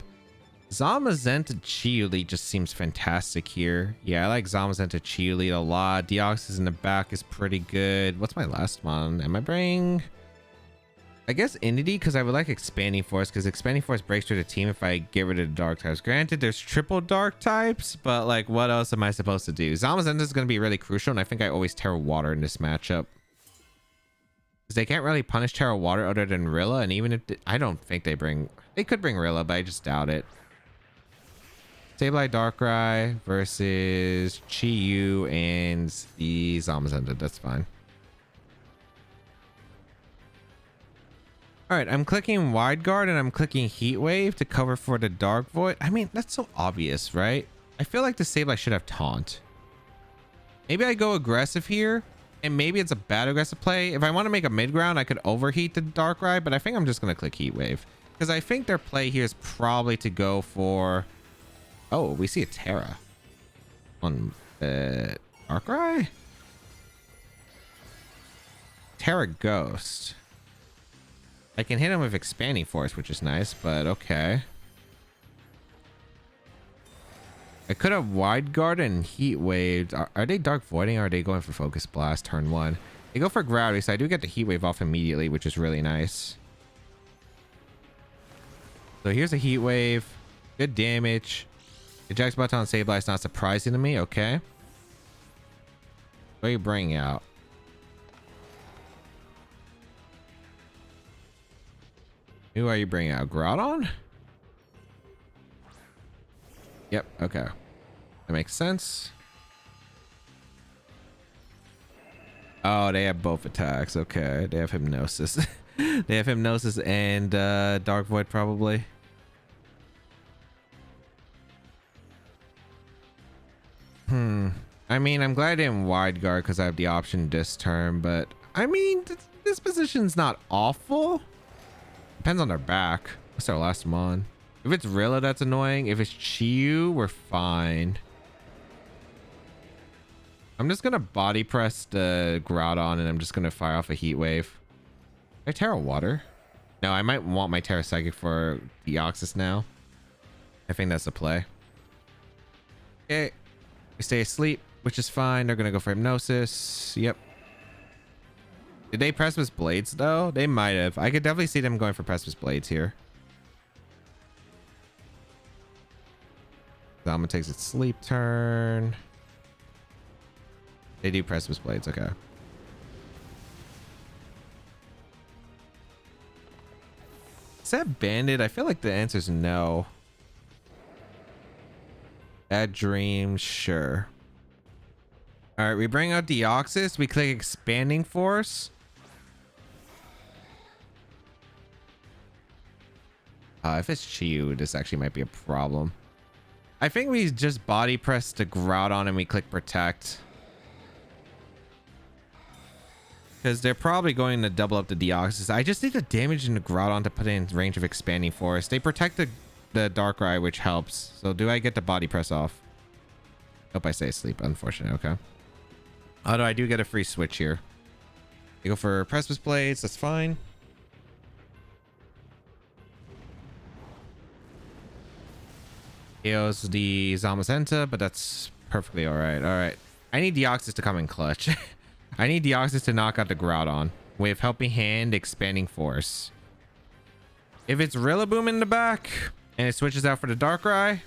Zamazenta Chi-Yu just seems fantastic here. Yeah, I like Zamazenta Chi-Yu a lot. Deoxys in the back is pretty good. What's my last one? Am I bringing... I guess Entity, because I would like Expanding Force, because Expanding Force breaks through the team if I get rid of the Dark types. Granted, there's triple Dark types, but like, what else am I supposed to do? Zamazenta is going to be really crucial, and I think I always Terra Water in this matchup. Because they can't really punish Terra Water other than Rilla, and even if... I don't think they bring... They could bring Rilla, but I just doubt it. Sableye Darkrai versus Chi-Yu and the Zamazenta. That's fine. All right, I'm clicking Wide Guard and I'm clicking Heat Wave to cover for the Dark Void. I mean, that's so obvious, right? I feel like the Sableye should have Taunt. Maybe I go aggressive here, and maybe it's a bad aggressive play. If I want to make a mid-ground, I could overheat the Darkrai, but I think I'm just going to click Heat Wave. Because I think their play here is probably to go for... Oh, we see a Terra on the Darkrai? Terra Ghost. I can hit him with Expanding Force, which is nice, but okay. I could have wide guard and heat waved. Are they dark voiding or are they going for focus blast turn 1? They go for gravity, so I do get the heat wave off immediately, which is really nice. So here's a heat wave. Good damage. Eject button on Sableye is not surprising to me. Okay. What are you bringing out? Who are you bringing out? Groudon? Yep. Okay. That makes sense. Oh, they have both attacks. Okay. They have Hypnosis. They have Hypnosis and Dark Void probably. I mean, I'm glad I didn't wide guard because I have the option this turn, but I mean, this position's not awful. Depends on their back. What's their last mon? If it's Rilla, that's annoying. If it's Chiyu, we're fine. I'm just gonna body press the Groudon and I'm just gonna fire off a heat wave. Can I Terra Water? No, I might want my Terra Psychic for Deoxys now. I think that's the play. Okay. We stay asleep, which is fine. They're gonna go for Hypnosis. Yep. Did they Precipice Blades though? They might have. I could definitely see them going for Precipice Blades here. Zama takes its sleep turn. They do Precipice Blades, okay. Is that Bandit? I feel like the answer is no. Bad Dream, sure. All right, we bring out Deoxys. We click Expanding Force. If it's Chiyu, this actually might be a problem. I think we just body press the Groudon and we click Protect. Because they're probably going to double up the Deoxys. I just need the damage in the Groudon to put it in range of Expanding Force. They protect the Darkrai, which helps. So do I get the body press off? Hope I stay asleep. Unfortunate. Okay. Although I do get a free switch here. You go for Precipice Blades. That's fine. KOs the Zamazenta, but that's perfectly all right. All right. I need Deoxys to come in clutch. I need Deoxys to knock out the Groudon with Helping Hand, Expanding Force. If it's Rillaboom in the back and it switches out for the Darkrai,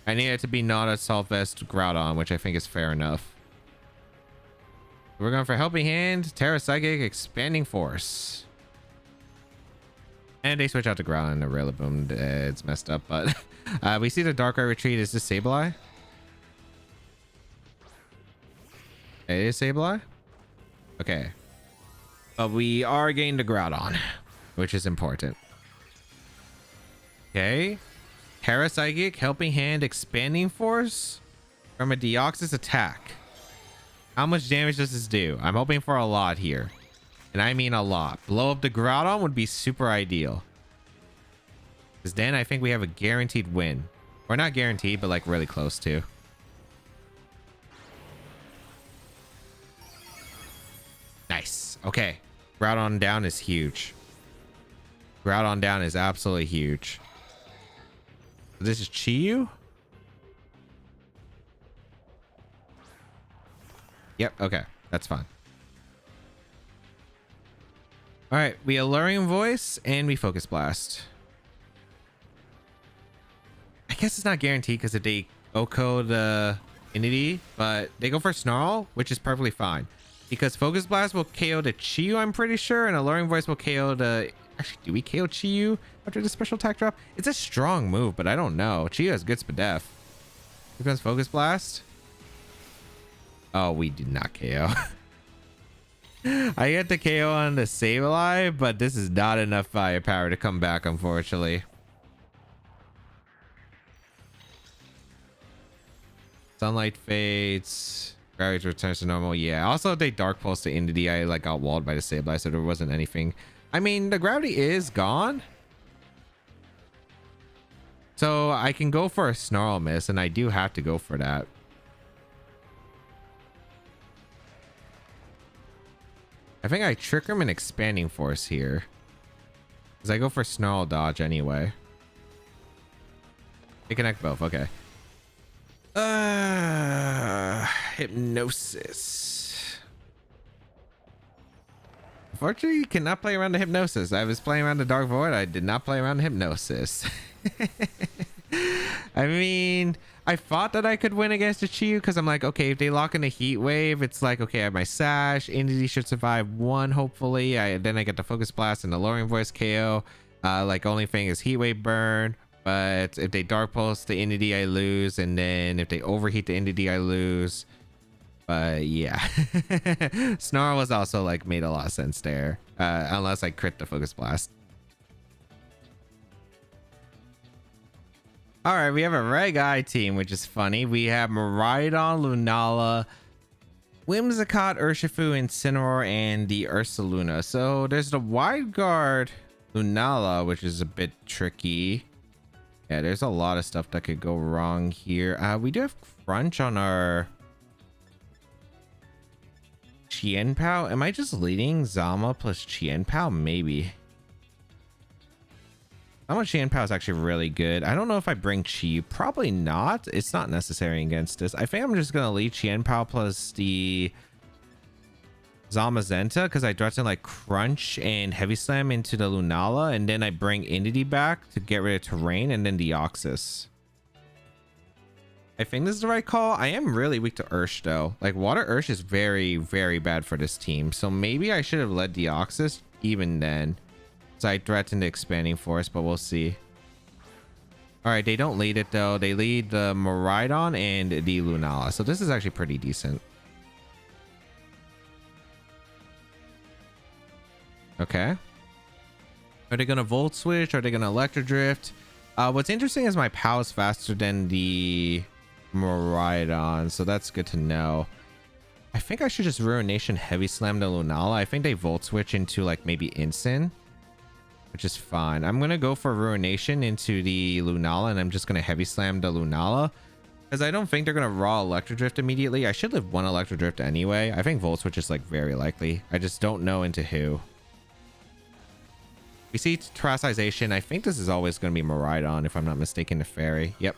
I need it to be not a Assault Vest Groudon, which I think is fair enough. We're going for Helping Hand, Terra Psychic, Expanding Force. And they switch out to Groudon and the Rillaboom. It's messed up, but we see the Darkrai retreat. Is this Sableye? It is Sableye? Okay. But we are getting the Groudon, which is important. Okay. Terra Psychic, Helping Hand, Expanding Force from a Deoxys Attack. How much damage does this do? I'm hoping for a lot here. And I mean a lot. Blow up the Groudon would be super ideal. Because then I think we have a guaranteed win. Or not guaranteed, but like really close to. Nice. Okay. Groudon down is huge. Groudon down is absolutely huge. This is Chiyu? Yep. Okay. That's fine. All right. We Alluring Voice and we Focus Blast. I guess it's not guaranteed because if they OHKO the Entity, but they go for Snarl, which is perfectly fine. Because Focus Blast will KO the Chiyu, I'm pretty sure, and Alluring Voice will KO the... Actually, do we KO Chiyu after the special attack drop? It's a strong move, but I don't know. Chiyu has good Spadef. Here comes Focus Blast. Oh, we did not KO. I get the KO on the Sableye, but this is not enough firepower to come back, unfortunately. Sunlight fades. Gravity returns to normal. Yeah. Also, if they Dark Pulse the Entity, I like got walled by the Sableye, so there wasn't anything. I mean, the gravity is gone. So I can go for a Snarl Miss, and I do have to go for that. I think I trick him in Expanding Force here. Because I go for Snarl Dodge anyway. They connect both. Okay. Hypnosis. Unfortunately, you cannot play around the hypnosis. I was playing around the Dark Void. I did not play around the hypnosis. I mean, I thought that I could win against the Chiyu because I'm like, okay, if they lock in a heat wave, it's like, okay, I have my sash. Entity should survive one, hopefully. Then I get the focus blast and the lowering voice KO. Like, only thing is heat wave burn. But if they dark pulse the entity, I lose. And then if they overheat the entity, I lose. But yeah. Snarl was also like made a lot of sense there. Unless I crit the focus blast. All right, we have a Reg Eye team, which is funny. We have Miraidon, Lunala, Whimsicott, Urshifu, Incineroar, and the Ursaluna. So there's the Wide Guard Lunala, which is a bit tricky. Yeah, there's a lot of stuff that could go wrong here. We do have Crunch on our Qianpao. Am I just leading Zama plus Qianpao? Maybe. Zama Qianpao is actually really good. I don't know if I bring Chi. Probably not. It's not necessary against this. I think I'm just going to lead Qianpao plus the Zamazenta because I threaten like Crunch and Heavy Slam into the Lunala, and then I bring Entity back to get rid of Terrain and then Deoxys. I think this is the right call. I am really weak to Ursh though. Like Water Ursh is very, very bad for this team. So maybe I should have led Deoxys even then. So I threatened the Expanding Force, but we'll see. All right, they don't lead it though. They lead the Miraidon and the Lunala. So this is actually pretty decent. Okay. Are they going to Volt Switch? Are they going to Electro Drift? What's interesting is my POW is faster than the Miraidon, so that's good to know. I think I should just Ruination Heavy Slam the Lunala. I think they Volt Switch into like maybe Instant, which is fine. I'm going to go for Ruination into the Lunala, and I'm just going to Heavy Slam the Lunala because I don't think they're going to Raw Electro Drift immediately. I should live one Electro Drift anyway. I think Volt Switch is like very likely. I just don't know into who. We see Terrassization. I think this is always going to be Miraidon, if I'm not mistaken, the Fairy. Yep.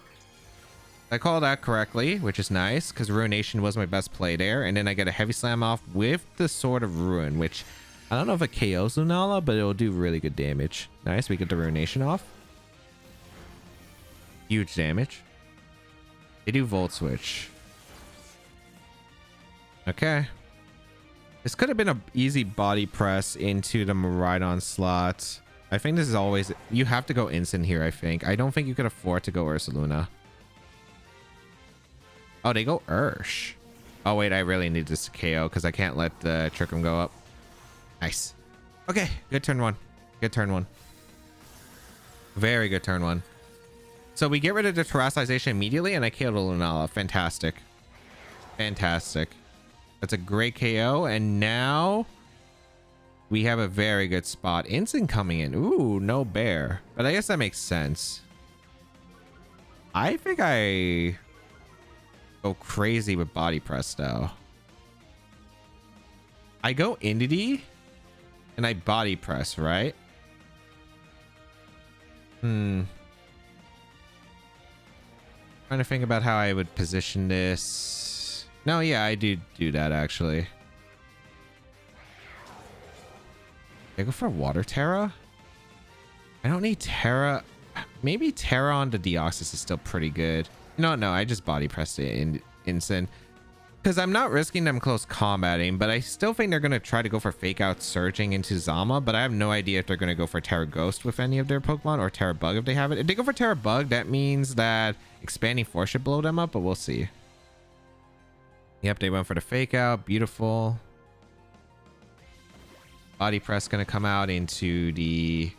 I call that correctly, which is nice, because Ruination was my best play there. And then I get a Heavy Slam off with the Sword of Ruin, which I don't know if it KOs Lunala, but it'll do really good damage. Nice. We get the Ruination off. Huge damage. They do Volt Switch. Okay. This could have been an easy body press into the Miraidon slot. I think this is always... You have to go instant here, I think. I don't think you could afford to go Ursaluna. Oh, they go Ursh. Oh, wait. I really need this to KO because I can't let the Trick'em go up. Nice. Okay. Good turn one. Good turn one. Very good turn one. So we get rid of the Terrassization immediately and I KO the Lunala. Fantastic. Fantastic. That's a great KO. And now... we have a very good spot. Instant coming in. Ooh, no bear. But I guess that makes sense. I think I go crazy with body press though. I go Entity and I body press, right? Trying to think about how I would position this. No, yeah, I do that actually. I go for Water Terra? I don't need Terra. Maybe Terra on the Deoxys is still pretty good. No, I just body pressed it in instant. Because I'm not risking them close combating, but I still think they're going to try to go for Fake Out Surging into Zama, but I have no idea if they're going to go for Terra Ghost with any of their Pokemon, or Terra Bug if they have it. If they go for Terra Bug, that means that Expanding Force should blow them up, but we'll see. Yep, they went for the Fake Out. Beautiful. Body press gonna come out into the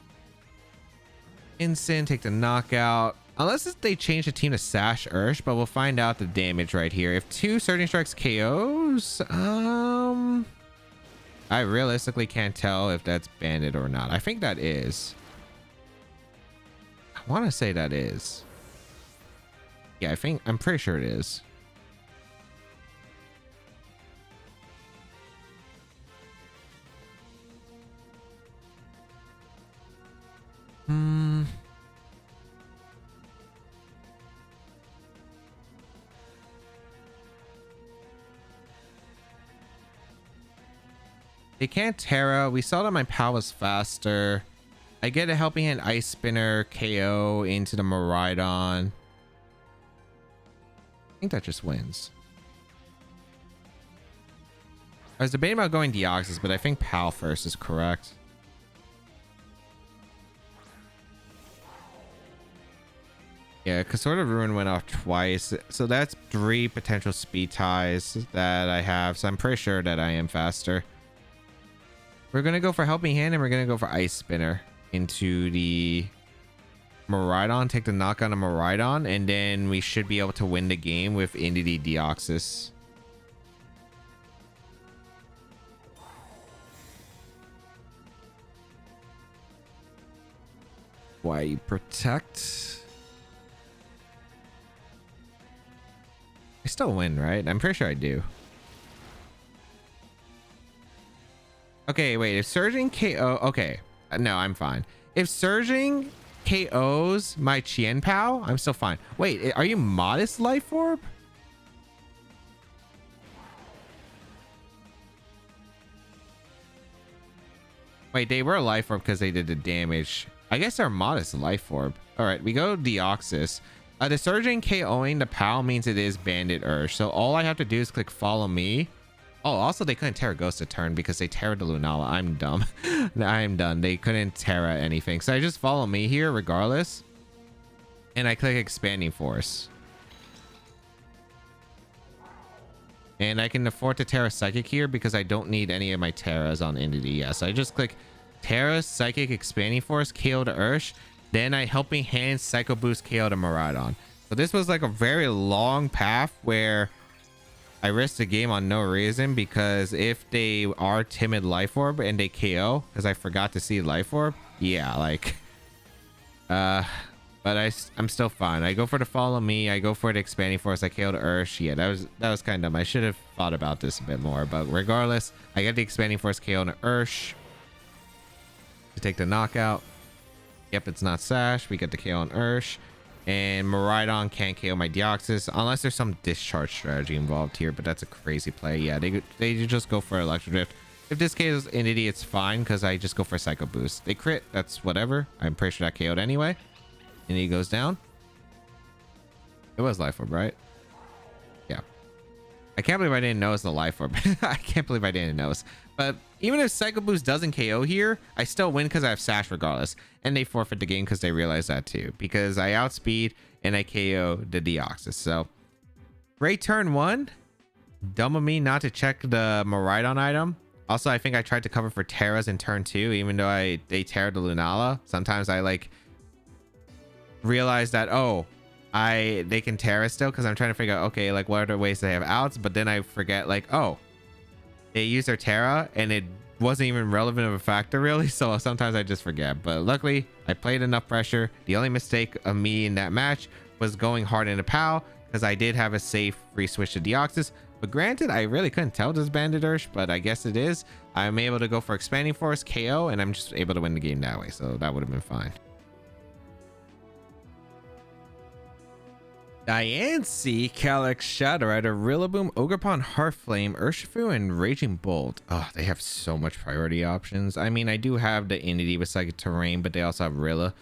instant, take the knockout. Unless they change the team to Sash Ursh, but we'll find out the damage right here. If 2 Surging Strikes KOs, I realistically can't tell if that's banded or not. I think that is. I want to say that is. Yeah, I'm pretty sure it is. They can't Terra. We saw that my PAL was faster. I get a helping hand Ice Spinner KO into the Miraidon. I think that just wins. I was debating about going Deoxys, but I think PAL first is correct. Yeah, because Sword of Ruin went off twice. So that's 3 potential speed ties that I have. So I'm pretty sure that I am faster. We're going to go for Helping Hand and we're going to go for Ice Spinner into the Miraidon. Take the knockout on Miraidon. And then we should be able to win the game with Entity Deoxys. Why you protect? I still win, right? I'm pretty sure I do. Okay, wait. If Surging KO... Okay. No, I'm fine. If Surging KOs my Chien Pao, I'm still fine. Wait, are you Modest Life Orb? Wait, they were Life Orb because they did the damage. I guess they're Modest Life Orb. Alright, we go Deoxys. The Surging KOing the PAL means it is Bandit Urge. So all I have to do is click Follow Me. Oh, also they couldn't Terra Ghost a turn because they Terra the Lunala. I'm dumb. I'm done. They couldn't Terra anything. So I just Follow Me here regardless. And I click Expanding Force. And I can afford to Terra Psychic here because I don't need any of my Terras on Entity. Yeah, so I just click Terra Psychic Expanding Force, KO to Ursh. Then I Helping Hand Psycho Boost KO to Miraidon. So this was like a very long path where I risked the game on no reason, because if they are Timid Life Orb and they KO, because I forgot to see Life Orb, yeah, like but I'm still fine. I go for the Follow Me, I go for the Expanding Force, I KO to Ursh. Yeah, that was kind of dumb. I should have thought about this a bit more, but regardless, I get the Expanding Force KO to Ursh to take the knockout. Yep, it's not Sash. We get the KO on Ursh. And Miraidon can't KO my Deoxys unless there's some discharge strategy involved here, but that's a crazy play. Yeah, they just go for Electro Drift. If this KO's Entity, it's fine because I just go for Psycho Boost. They crit, that's whatever. I'm pretty sure that KO'd anyway. And he goes down. It was Life Orb, right? Yeah. I can't believe I didn't notice the Life Orb. I can't believe I didn't notice. But even if Psycho Boost doesn't KO here, I still win because I have Sash regardless. And they forfeit the game because they realize that too. Because I outspeed and I KO the Deoxys. So, great turn 1. Dumb of me not to check the Miraidon item. Also, I think I tried to cover for Terras in turn 2, even though they Terra the Lunala. Sometimes I like realize that, oh, they can Terra still, because I'm trying to figure out, okay, like what other ways they have outs, but then I forget, like, oh, they use their Terra and it wasn't even relevant of a factor really, so sometimes I just forget. But luckily I played enough pressure. The only mistake of me in that match was going hard into PAL, because I did have a safe free switch to Deoxys. But granted, I really couldn't tell this Bandit Ursh, but I guess it is. I'm able to go for Expanding Force, KO, and I'm just able to win the game that way, so that would have been fine. Diancie, Calyx, Shadow Rider, Rillaboom, Ogerpon, Heartflame, Urshifu, and Raging Bolt. Oh, they have so much priority options. I mean, I do have the Entity with Psychic Terrain, but they also have Rilla.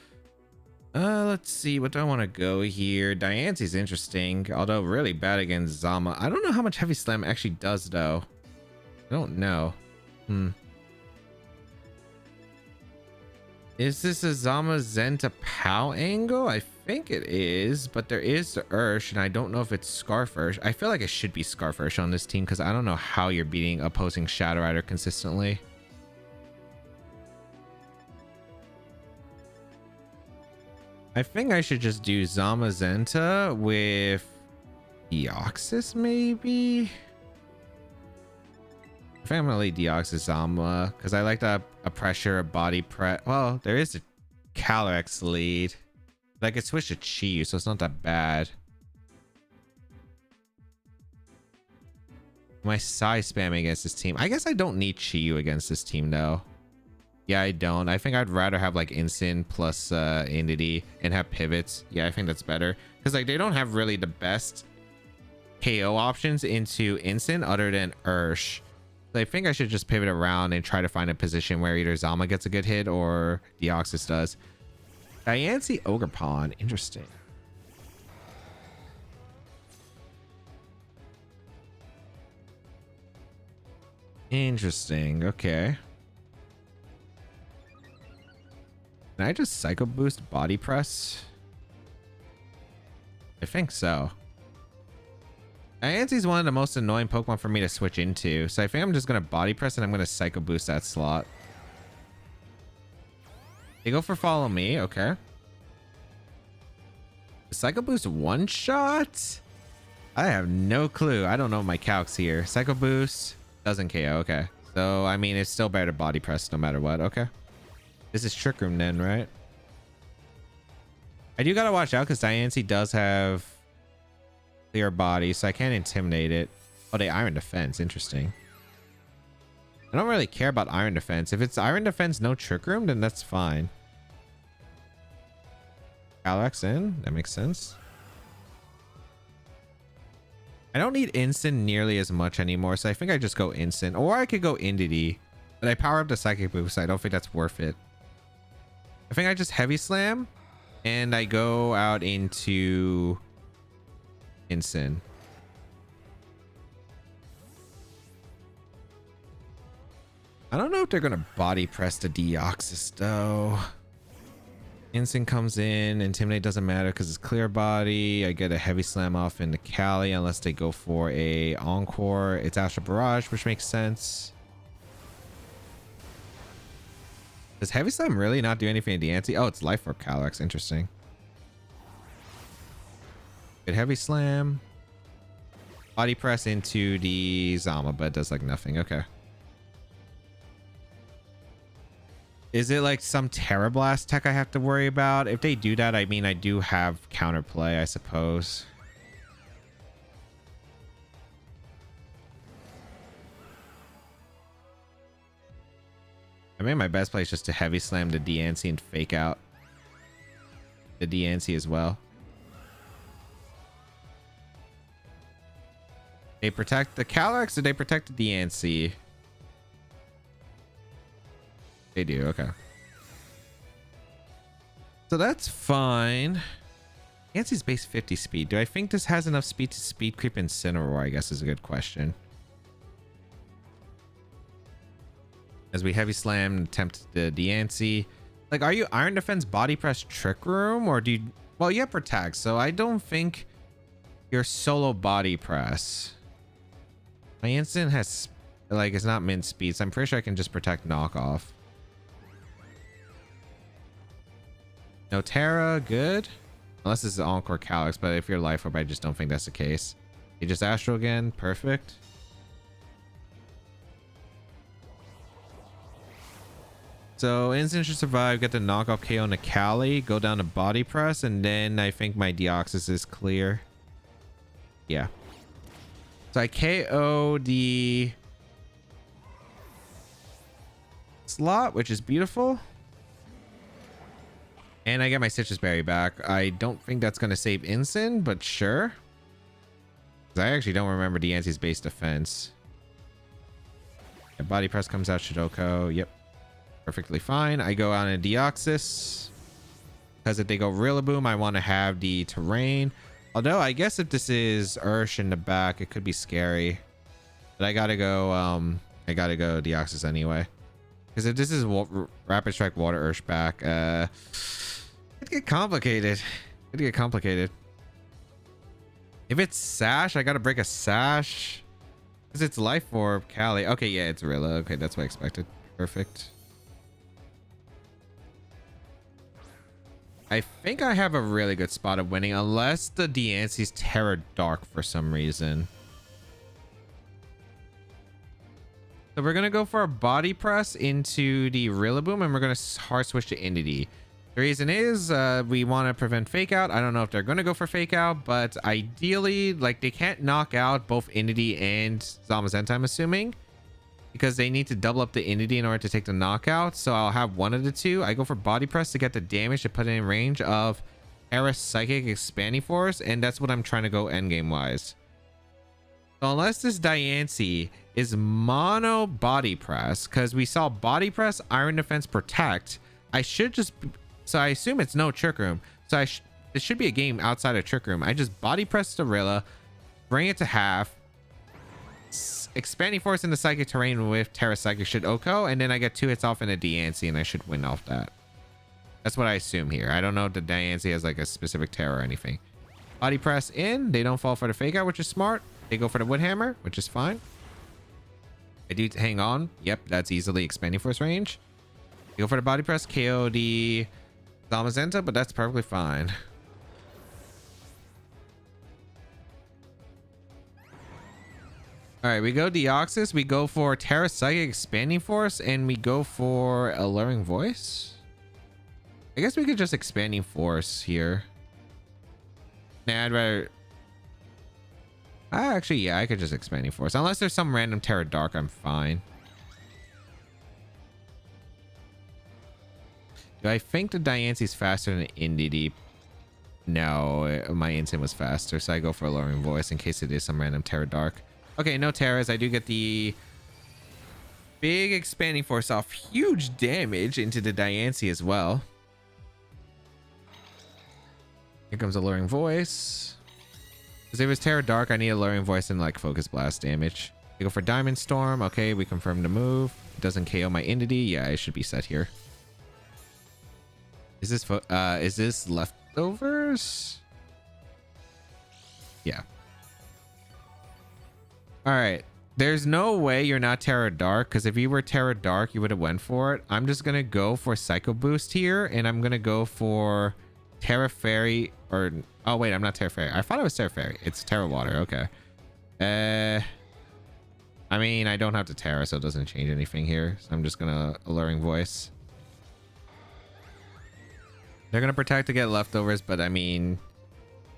Let's see. What do I want to go here? Diancie's interesting, although really bad against Zama. I don't know how much Heavy Slam actually does, though. I don't know. Is this a Zama Zenta POW angle? I think it is, but there is the Ursh, and I don't know if it's Scarf Ursh. I feel like it should be Scarf Ursh on this team, because I don't know how you're beating opposing Shadow Rider consistently. I think I should just do Zama Zenta with Deoxys, maybe? I think I'm gonna lead Deoxys Zama, because I like a pressure, a body press. Well, there is a Calyx lead. But I could switch to Chi, so it's not that bad. My Psyspam against this team. I guess I don't need Chi against this team, though. Yeah, I don't. I think I'd rather have like Instant plus Entity and have pivots. Yeah, I think that's better. Because like they don't have really the best KO options into Instant other than Ursh. So I think I should just pivot around and try to find a position where either Zama gets a good hit or Deoxys does. Diancie Ogerpon. Interesting. Interesting. Okay. Can I just Psycho Boost Body Press? I think so. Diancie's one of the most annoying Pokemon for me to switch into, so I think I'm just going to Body Press and I'm going to Psycho Boost that slot. They go for Follow Me. Okay. Psycho Boost one shot? I have no clue. I don't know my calcs here. Psycho Boost doesn't KO. Okay. So, I mean, it's still better to Body Press no matter what. Okay. This is Trick Room then, right? I do gotta watch out because Diancie does have clear body, so I can't intimidate it. Oh, they Iron Defense. Interesting. I don't really care about Iron Defense. If it's Iron Defense, no Trick Room, then that's fine. Calyrex in. That makes sense. I don't need Instant nearly as much anymore, so I think I just go Instant. Or I could go Indity. But I power up the Psychic Boost, so I don't think that's worth it. I think I just Heavy Slam. And I go out into Instant. I don't know if they're going to Body Press the Deoxys, though. Instant comes in. Intimidate doesn't matter because it's clear body. I get a Heavy Slam off into Cali unless they go for a Encore. It's Astral Barrage, which makes sense. Does Heavy Slam really not do anything to Deoxys? Oh, it's Life Orb Calyrex. Interesting. Good Heavy Slam. Body Press into the Zama, but it does like nothing. Okay. Is it like some Terra Blast tech I have to worry about? If they do that, I mean, I do have counterplay, I suppose. I mean, my best play is just to Heavy Slam the Deoxys and Fake Out the Deoxys as well. They protect the Calyrex or they protect the Deoxys? They do, okay. So that's fine. Deoxys base 50 speed. Do I think this has enough speed to speed creep Incineroar? I guess is a good question. As we Heavy Slam and attempt the Deoxys. Like, are you Iron Defense Body Press Trick Room? Or do you... Well, you have Protect, so I don't think you're solo Body Press. My Instant has... Like, it's not mint speed, so I'm pretty sure I can just Protect Knockoff. No Terra, good. Unless this is Encore Calyrex, but if you're Life Orb, I just don't think that's the case. You just Astral again, perfect. So Instant should survive, get the knockoff KO on the Cali, go down to Body Press, and then I think my Deoxys is clear. Yeah. So I KO the slot, which is beautiful. And I get my Citrus Berry back. I don't think that's going to save Instant, but sure. I actually don't remember Deoxys base defense. Yeah, Body Press comes out, Shidoko. Yep. Perfectly fine. I go on a Deoxys. Because if they go Rillaboom, I want to have the terrain. Although, I guess if this is Ursh in the back, it could be scary. But I gotta go Deoxys anyway. Because if this is Rapid Strike Water Ursh back, it'd get complicated. It'd get complicated. If it's Sash, I gotta break a Sash. Because it's Life Orb, Cali. Okay, yeah, it's Rilla. Okay, that's what I expected. Perfect. I think I have a really good spot of winning, unless the Deoxys Terra Dark for some reason. So we're going to go for a Body Press into the Rillaboom, and we're going to hard switch to Indity. The reason is we want to prevent Fake Out. I don't know if they're going to go for Fake Out, but ideally, like, they can't knock out both Indity and Zamazenta, I'm assuming, because they need to double up the Indity in order to take the knockout. So I'll have one of the two. I go for Body Press to get the damage to put it in range of Era Psychic Expanding Force, and that's what I'm trying to go endgame wise. So unless this Diancie is mono body press, because we saw body press, iron defense, protect, I should just, so I assume it's no trick room. So it should be a game outside of trick room. I just body press Dorilla, bring it to half, expanding force into psychic terrain with Terra Psychic should Oko, and then I get 2 hits off in a Diancie and I should win off that. That's what I assume here. I don't know if the Diancie has like a specific Terra or anything. Body press in, they don't fall for the fake out, which is smart. They go for the wood hammer, which is fine. I do hang on. Yep, that's easily expanding force range. They go for the body press, KO the Zamazenta, but that's perfectly fine. All right, we go Deoxys, we go for Terra Psychic expanding force, and we go for Alluring Voice. I guess we could just expanding force here. Nah, I'd rather. Actually, yeah, I could just expanding force. Unless there's some random Terra Dark, I'm fine. Do I think the Diancie's faster than the Indie Deep? No, my Instant was faster, so I go for Alluring Voice in case it is some random Terra Dark. Okay, no Terras. I do get the big expanding force off. Huge damage into the Diancie as well. Here comes Alluring Voice. Because if it was Terra Dark, I need Alluring Voice and like Focus Blast damage. We go for Diamond Storm. Okay, we confirm the move. It doesn't KO my entity. Yeah, it should be set here. Is this leftovers? Yeah. All right. There's no way you're not Terra Dark, because if you were Terra Dark, you would have went for it. I'm just going to go for Psycho Boost here, and I'm going to go for Terra Fairy, or... Oh, wait, I'm not Terra Fairy. I thought it was Terra Fairy. It's Terra Water. Okay. I mean, I don't have to Terra, so it doesn't change anything here. So I'm just going to Alluring Voice. They're going to protect to get leftovers, but I mean...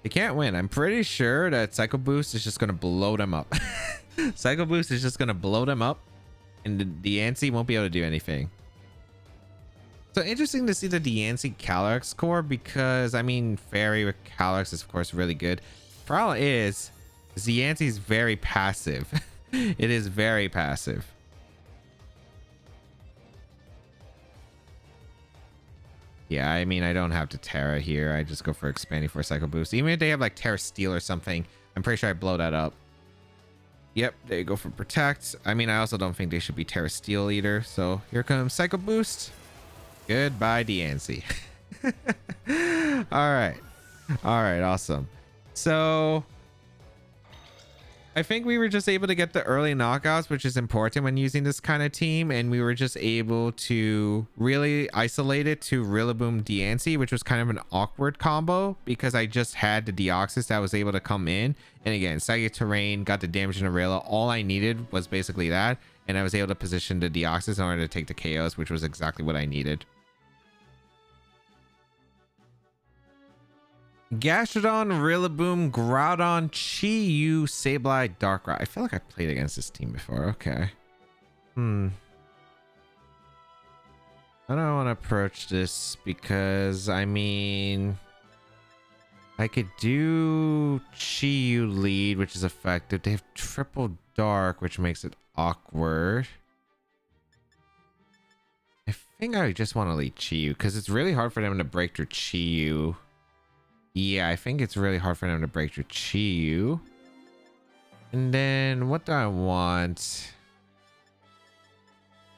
They can't win. I'm pretty sure that Psycho Boost is just going to blow them up. Psycho Boost is just going to blow them up, and the Diancie won't be able to do anything. So interesting to see the Diancie Calyrex core, because I mean, Fairy with Calyrex is of course really good. Problem is, Diancie is very passive. It is very passive. Yeah, I mean, I don't have to Terra here. I just go for expanding for a Psycho Boost. Even if they have like Terra Steel or something, I'm pretty sure I blow that up. Yep, they go for Protect. I mean, I also don't think they should be Terra Steel either. So here comes Psycho Boost. Goodbye, Diancie. All right. All right, awesome. So I think we were just able to get the early knockouts, which is important when using this kind of team, and we were just able to really isolate it to Rillaboom Diancie, which was kind of an awkward combo because I just had the Deoxys that was able to come in, and again, Psychic Terrain, got the damage in Arilla. All I needed was basically that, and I was able to position the Deoxys in order to take the KOs, which was exactly what I needed. Gastrodon, Rillaboom, Groudon, Chi-Yu, Sableye, Darkrai. I feel like I played against this team before. Okay. I don't want to approach this because, I mean, I could do Chi-Yu lead, which is effective. They have triple dark, which makes it awkward. I think I just want to lead Chi-Yu because it's really hard for them to break through Chi-Yu. Yeah, I think it's really hard for them to break through Chi-Yu. And then what do I want?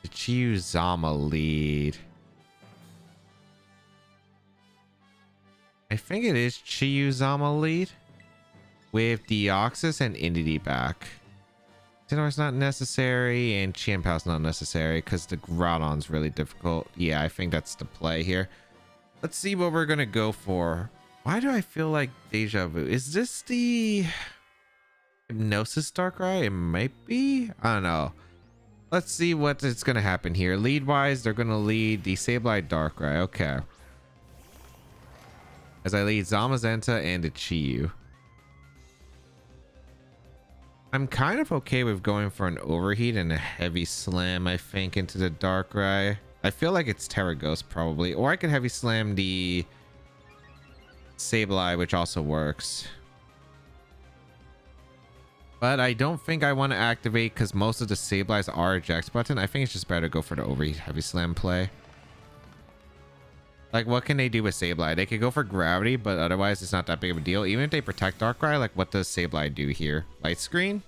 The Chi-Yu Zama lead. I think it is Chi-Yu Zama lead with Deoxys and Indeedee back. Tenore's not necessary and Chienpau's not necessary because the Groudon's really difficult. Yeah, I think that's the play here. Let's see what we're gonna go for. Why do I feel like deja vu? Is this the Hypnosis Darkrai? It might be. I don't know. Let's see what is going to happen here. Lead wise, they're going to lead the Sableye Darkrai. Okay. As I lead Zamazenta and the Chi-Yu. I'm kind of okay with going for an overheat and a heavy slam, I think, into the Darkrai. I feel like it's Terra Ghost probably. Or I could heavy slam the Sableye, which also works. But I don't think I want to activate because most of the Sableyes are eject button. I think it's just better to go for the overheat heavy slam play. Like, what can they do with Sableye? They could go for gravity, but otherwise it's not that big of a deal. Even if they protect Darkrai, like, what does Sableye do here? Light screen?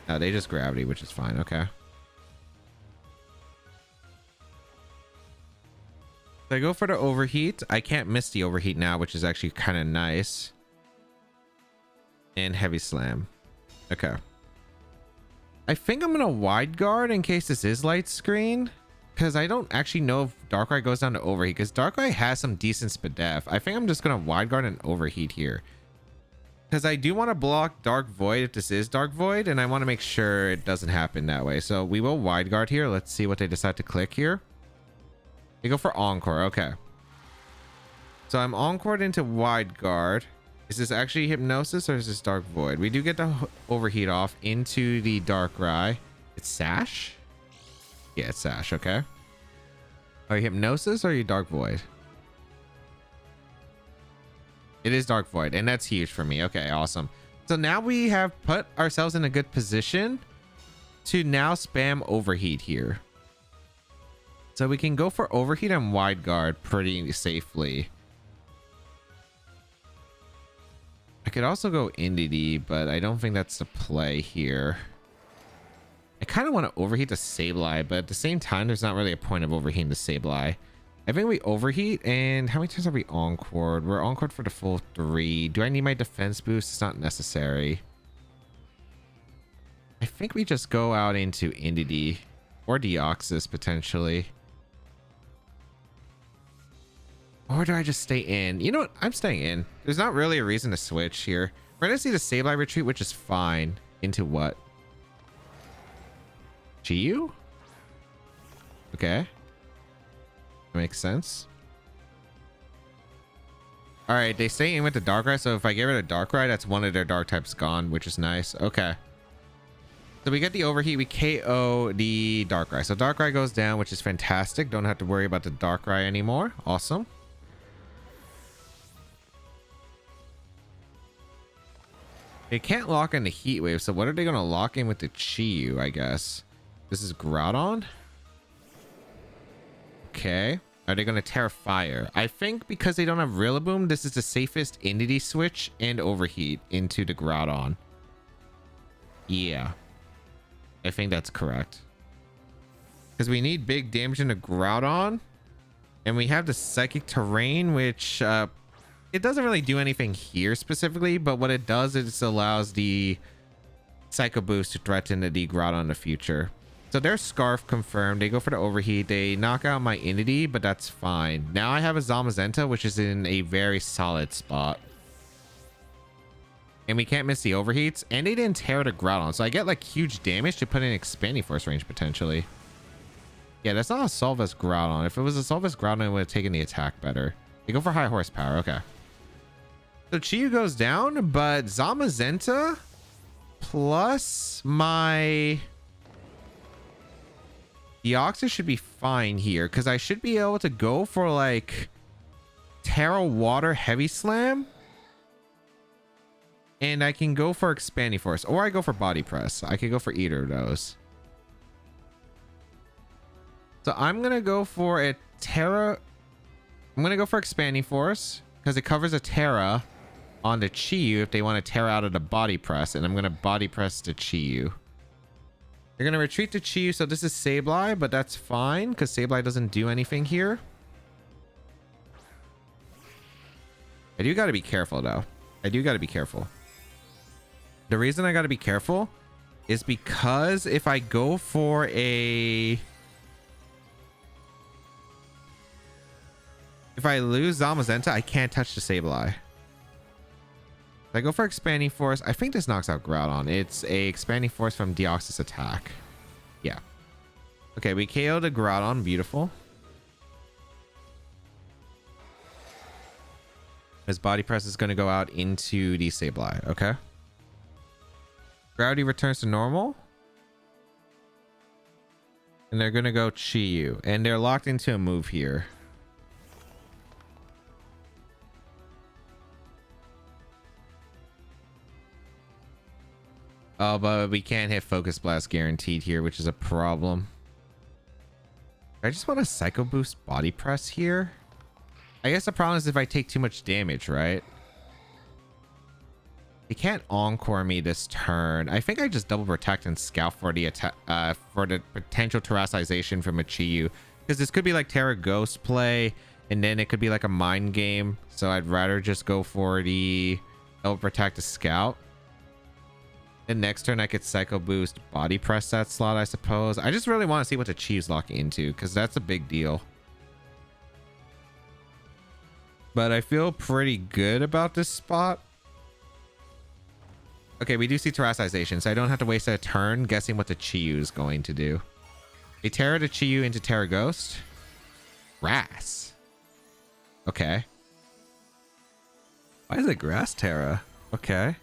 No, they just gravity, which is fine. Okay. So I go for the overheat. I can't miss the overheat now, which is actually kind of nice. And heavy slam. Okay. I think I'm gonna wide guard in case this is light screen, because I don't actually know if Darkrai goes down to overheat, because Darkrai has some decent Spadef. I think I'm just gonna wide guard and overheat here, because I do want to block Dark Void if this is Dark Void, and I want to make sure it doesn't happen that way. So we will wide guard here. Let's see what they decide to click here. They go for Encore. Okay. So I'm Encored into wide guard. Is this actually Hypnosis or is this Dark Void? We do get the overheat off into the Darkrai. It's Sash? Yeah, it's Sash. Okay. Are you Hypnosis or are you Dark Void? It is Dark Void, and that's huge for me. Okay, awesome. So now we have put ourselves in a good position to now spam overheat here. So we can go for overheat and wide guard pretty safely. I could also go Indeedee, but I don't think that's the play here. I kind of want to overheat the Sableye, but at the same time, there's not really a point of overheating the Sableye. I think we overheat, and how many times are we encored? We're encored for the full 3. Do I need my defense boost? It's not necessary. I think we just go out into Indeedee or Deoxys potentially. Or do I just stay in? You know what? I'm staying in. There's not really a reason to switch here. We're going to see the Sableye retreat, which is fine. Into what? Chiyu? Okay. That makes sense. Alright, they stay in with the Darkrai, so if I get rid of Darkrai, that's one of their Dark types gone, which is nice. Okay. So we get the overheat, we KO the Darkrai. So Darkrai goes down, which is fantastic. Don't have to worry about the Darkrai anymore. Awesome. They can't lock in the Heat Wave, so what are they going to lock in with the Chiyu, I guess? This is Groudon? Okay. Are they going to Terra Fire? I think because they don't have Rillaboom, this is the safest Indeedee switch and overheat into the Groudon. Yeah. I think that's correct. Because we need big damage into Groudon. And we have the Psychic Terrain, which... it doesn't really do anything here specifically, but what it does is it allows the Psycho Boost to threaten the Groudon in the future. So their Scarf confirmed. They go for the overheat. They knock out my Indeedee, but that's fine. Now I have a Zamazenta, which is in a very solid spot. And we can't miss the overheats. And they didn't tear the Groudon, so I get like huge damage to put in Expanding Force range potentially. Yeah, that's not a Solvus Groudon. If it was a Solvus Groudon, it would have taken the attack better. They go for high horsepower. Okay. So Chiyu goes down, but Zamazenta plus my Deoxys should be fine here, because I should be able to go for like Terra Water Heavy Slam, and I can go for Expanding Force, or I go for Body Press. I could go for either of those. So I'm gonna go for a Terra. I'm gonna go for Expanding Force because it covers a Terra on the Chiyu if they want to tear out of the Body Press, and I'm gonna Body Press the Chiyu. They're gonna retreat the Chiyu, so this is Sableye, but that's fine because Sableye doesn't do anything here. I do gotta be careful though. I do gotta be careful. The reason I gotta be careful is because if I go for a... if I lose Zamazenta, I can't touch the Sableye. If I go for Expanding Force, I think this knocks out Groudon. It's a Expanding Force from Deoxys Attack. Yeah. Okay, we KO'd the Groudon. Beautiful. His Body Press is going to go out into the Sableye. Okay. Gravity returns to normal. And they're going to go Chiyu. And they're locked into a move here. Oh, but we can't hit Focus Blast guaranteed here, which is a problem. I just want a Psycho Boost Body Press here. I guess the problem is if I take too much damage, right? He can't Encore me this turn. I think I just Double Protect and Scout for the attack, for the potential Terrassization from a Chiyu. Because this could be like Terra Ghost play, and then it could be like a mind game. So I'd rather just go for the Double Protect to Scout. And next turn I could Psycho Boost Body Press that slot, I suppose. I just really want to see what the Chiyu's locking into, because that's a big deal. But I feel pretty good about this spot. Okay, we do see Terrassization, so I don't have to waste a turn guessing what the Chiyu is going to do. They Terra the Chiyu into Terra Ghost. Grass. Okay. Why is it Grass Terra? Okay.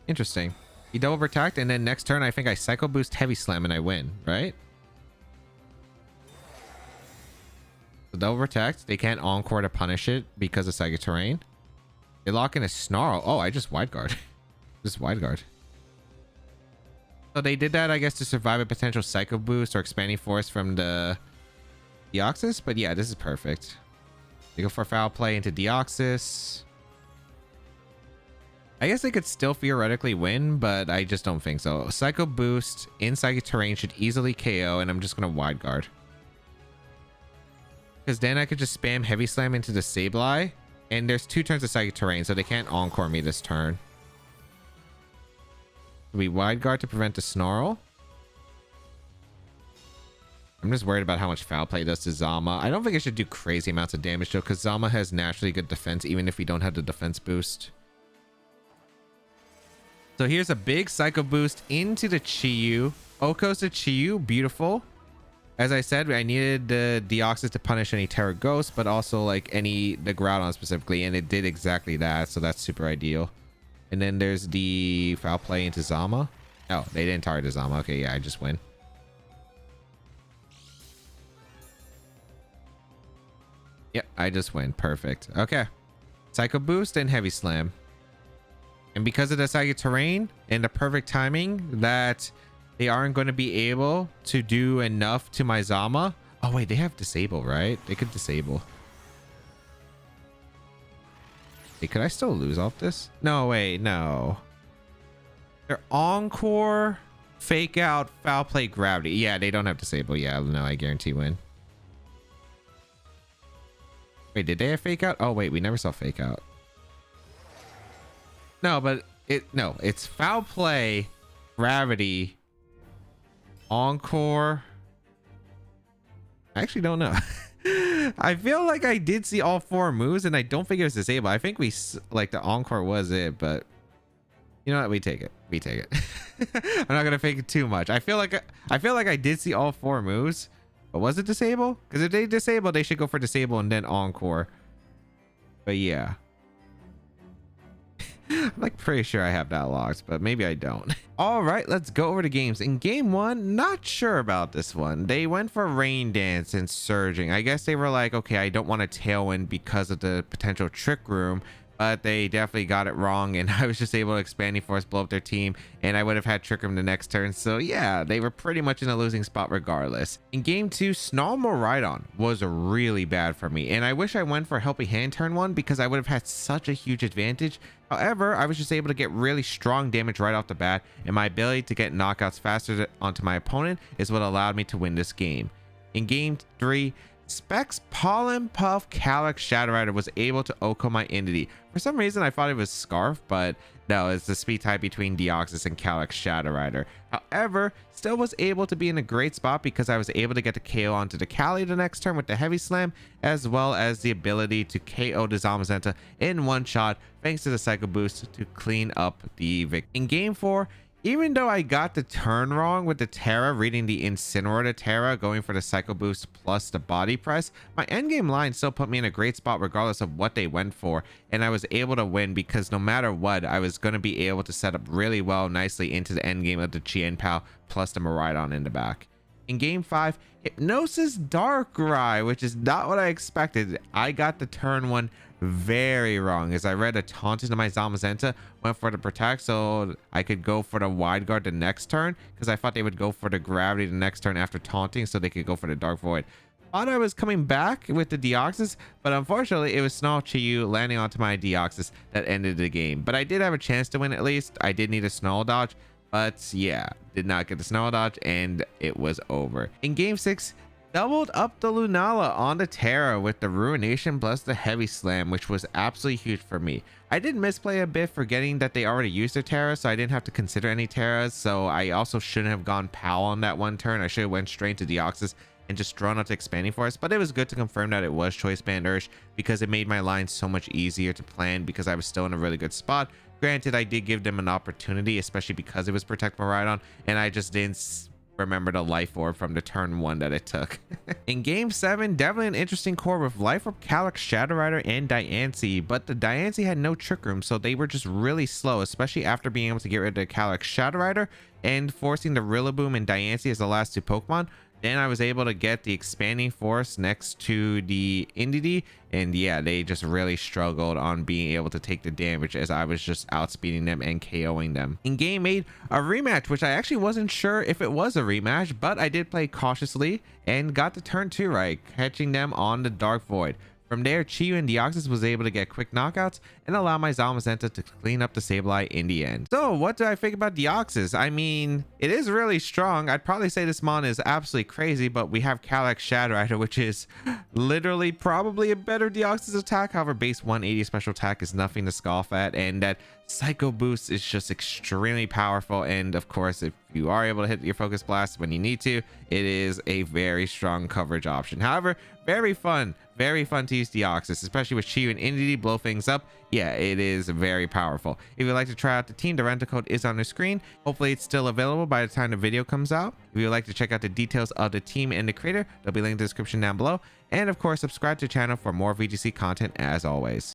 Interesting. You Double Protect, and then next turn I think I Psycho Boost Heavy Slam and I win, right? So Double Protect. They can't Encore to punish it because of Psychic Terrain. They lock in a Snarl. Oh, I just Wide Guard. Just Wide Guard. So they did that, I guess, to survive a potential Psycho Boost or Expanding Force from the Deoxys. But yeah, this is perfect. They go for Foul Play into Deoxys. I guess they could still theoretically win, but I just don't think so. Psycho Boost in Psychic Terrain should easily KO, and I'm just going to Wide Guard. Because then I could just spam Heavy Slam into the Sableye, and there's 2 turns of Psychic Terrain, so they can't Encore me this turn. We Wide Guard to prevent the Snarl. I'm just worried about how much Foul Play does to Zama. I don't think it should do crazy amounts of damage, though, because Zama has naturally good defense, even if we don't have the defense boost. So here's a big Psycho Boost into the Chiyu. Oko's the Chiyu. Beautiful. As I said, I needed the Deoxys to punish any Terra Ghost, but also like the Groudon specifically, and it did exactly that, so that's super ideal. And then there's the Foul Play into Zama. Oh, they didn't target Zama. Okay, yeah, I just win. Yep, I just win. Perfect. Okay. Psycho Boost and Heavy Slam. And because of the Psychic Terrain and the perfect timing that they aren't going to be able to do enough to my Zama. Oh, wait, they have Disable, right? They could Disable. Hey, could I still lose off this? No, wait, no. They're Encore, Fake Out, Foul Play, Gravity. Yeah, they don't have Disable. Yeah, no, I guarantee win. Wait, did they have Fake Out? Oh, wait, we never saw Fake Out. No, but it's Foul Play, Gravity, Encore. I actually don't know. I feel like I did see all 4 moves, and I don't think it was Disable. I think like the Encore was it, but you know what? We take it. We take it. I'm not gonna fake it too much. I feel like I did see all 4 moves, but was it Disable? Because if they Disable, they should go for Disable and then Encore. But yeah. I'm like pretty sure I have that locked, but maybe I don't. All right, let's go over to games. In game 1, not sure about this one. They went for Rain Dance and Surging. I guess they were like, okay, I don't want a Tailwind because of the potential Trick Room, but they definitely got it wrong, and I was just able to Expanding Force blow up their team, and I would have had Trick Room the next turn. So yeah, they were pretty much in a losing spot regardless. In game 2, Snarl Miraidon was really bad for me, and I wish I went for Helping Hand turn 1 because I would have had such a huge advantage. However, I was just able to get really strong damage right off the bat, and my ability to get knockouts faster onto my opponent is what allowed me to win this game. In game 3, Specs Pollen Puff Calyx Shadow Rider was able to Oko my entity. For some reason I thought it was Scarf, but no, it's the speed type between Deoxys and Calyx Shadow Rider. However, still was able to be in a great spot because I was able to get the KO onto the Cali the next turn with the Heavy Slam, as well as the ability to KO the Zamazenta in one shot thanks to the Psycho Boost to clean up the victory. In game 4, even though I got the turn wrong with the Terra, reading the Incineroar Terra, going for the Psycho Boost plus the Body Press, my endgame line still put me in a great spot regardless of what they went for, and I was able to win because no matter what, I was going to be able to set up really well nicely into the endgame of the Chien Pao plus the Miraidon in the back. In game 5, Hypnosis Darkrai, which is not what I expected. I got the turn 1 very wrong, as I read a taunt into my Zamazenta, went for the protect so I could go for the wide guard the next turn, because I thought they would go for the gravity the next turn after taunting so they could go for the Dark Void. Thought I was coming back with the Deoxys, but unfortunately it was Snarl Chiyu landing onto my Deoxys that ended the game. But I did have a chance to win at least. I did need a Snarl dodge, but yeah, did not get the Snarl dodge and it was over. In game 6, doubled up the Lunala on the Terra with the Ruination plus the Heavy Slam, which was absolutely huge for me. I did misplay a bit, forgetting that they already used their Terra, so I didn't have to consider any Terras. So I also shouldn't have gone Pal on that one turn. I should have went straight to Deoxys and just drawn out to Expanding Force, but it was good to confirm that it was Choice Band Ursh, because it made my line so much easier to plan because I was still in a really good spot. Granted, I did give them an opportunity, especially because it was Protect Miraidon, and I just didn't remember the Life Orb from the turn 1 that it took. In game 7, definitely an interesting core with Life Orb, Calyx, Shadow Rider, and Diancie, but the Diancie had no Trick Room, so they were just really slow, especially after being able to get rid of the Calyx Shadow Rider and forcing the Rillaboom and Diancie as the last 2 Pokemon. Then I was able to get the Expanding Force next to the Indeedee, and yeah, they just really struggled on being able to take the damage as I was just outspeeding them and KOing them. In game 8, a rematch, which I actually wasn't sure if it was a rematch, but I did play cautiously and got the turn 2 right, catching them on the Dark Void. From there, Chiyu and Deoxys was able to get quick knockouts and allow my Zamazenta to clean up the Sableye in the end. So what do I think about Deoxys? I mean, it is really strong. I'd probably say this mon is absolutely crazy, but we have Calyx Shadow Rider, which is literally probably a better Deoxys attack. However, base 180 special attack is nothing to scoff at, and that Psycho Boost is just extremely powerful. And of course, if you are able to hit your Focus Blast when you need to, it is a very strong coverage option. However, very fun to use Deoxys, especially with Chiyu and Indeedee blow things up. Yeah, it is very powerful. If you'd like to try out the team, the rental code is on the screen. Hopefully it's still available by the time the video comes out. If you'd like to check out the details of the team and the creator, they'll be linked in the description down below. And of course, subscribe to the channel for more VGC content as always.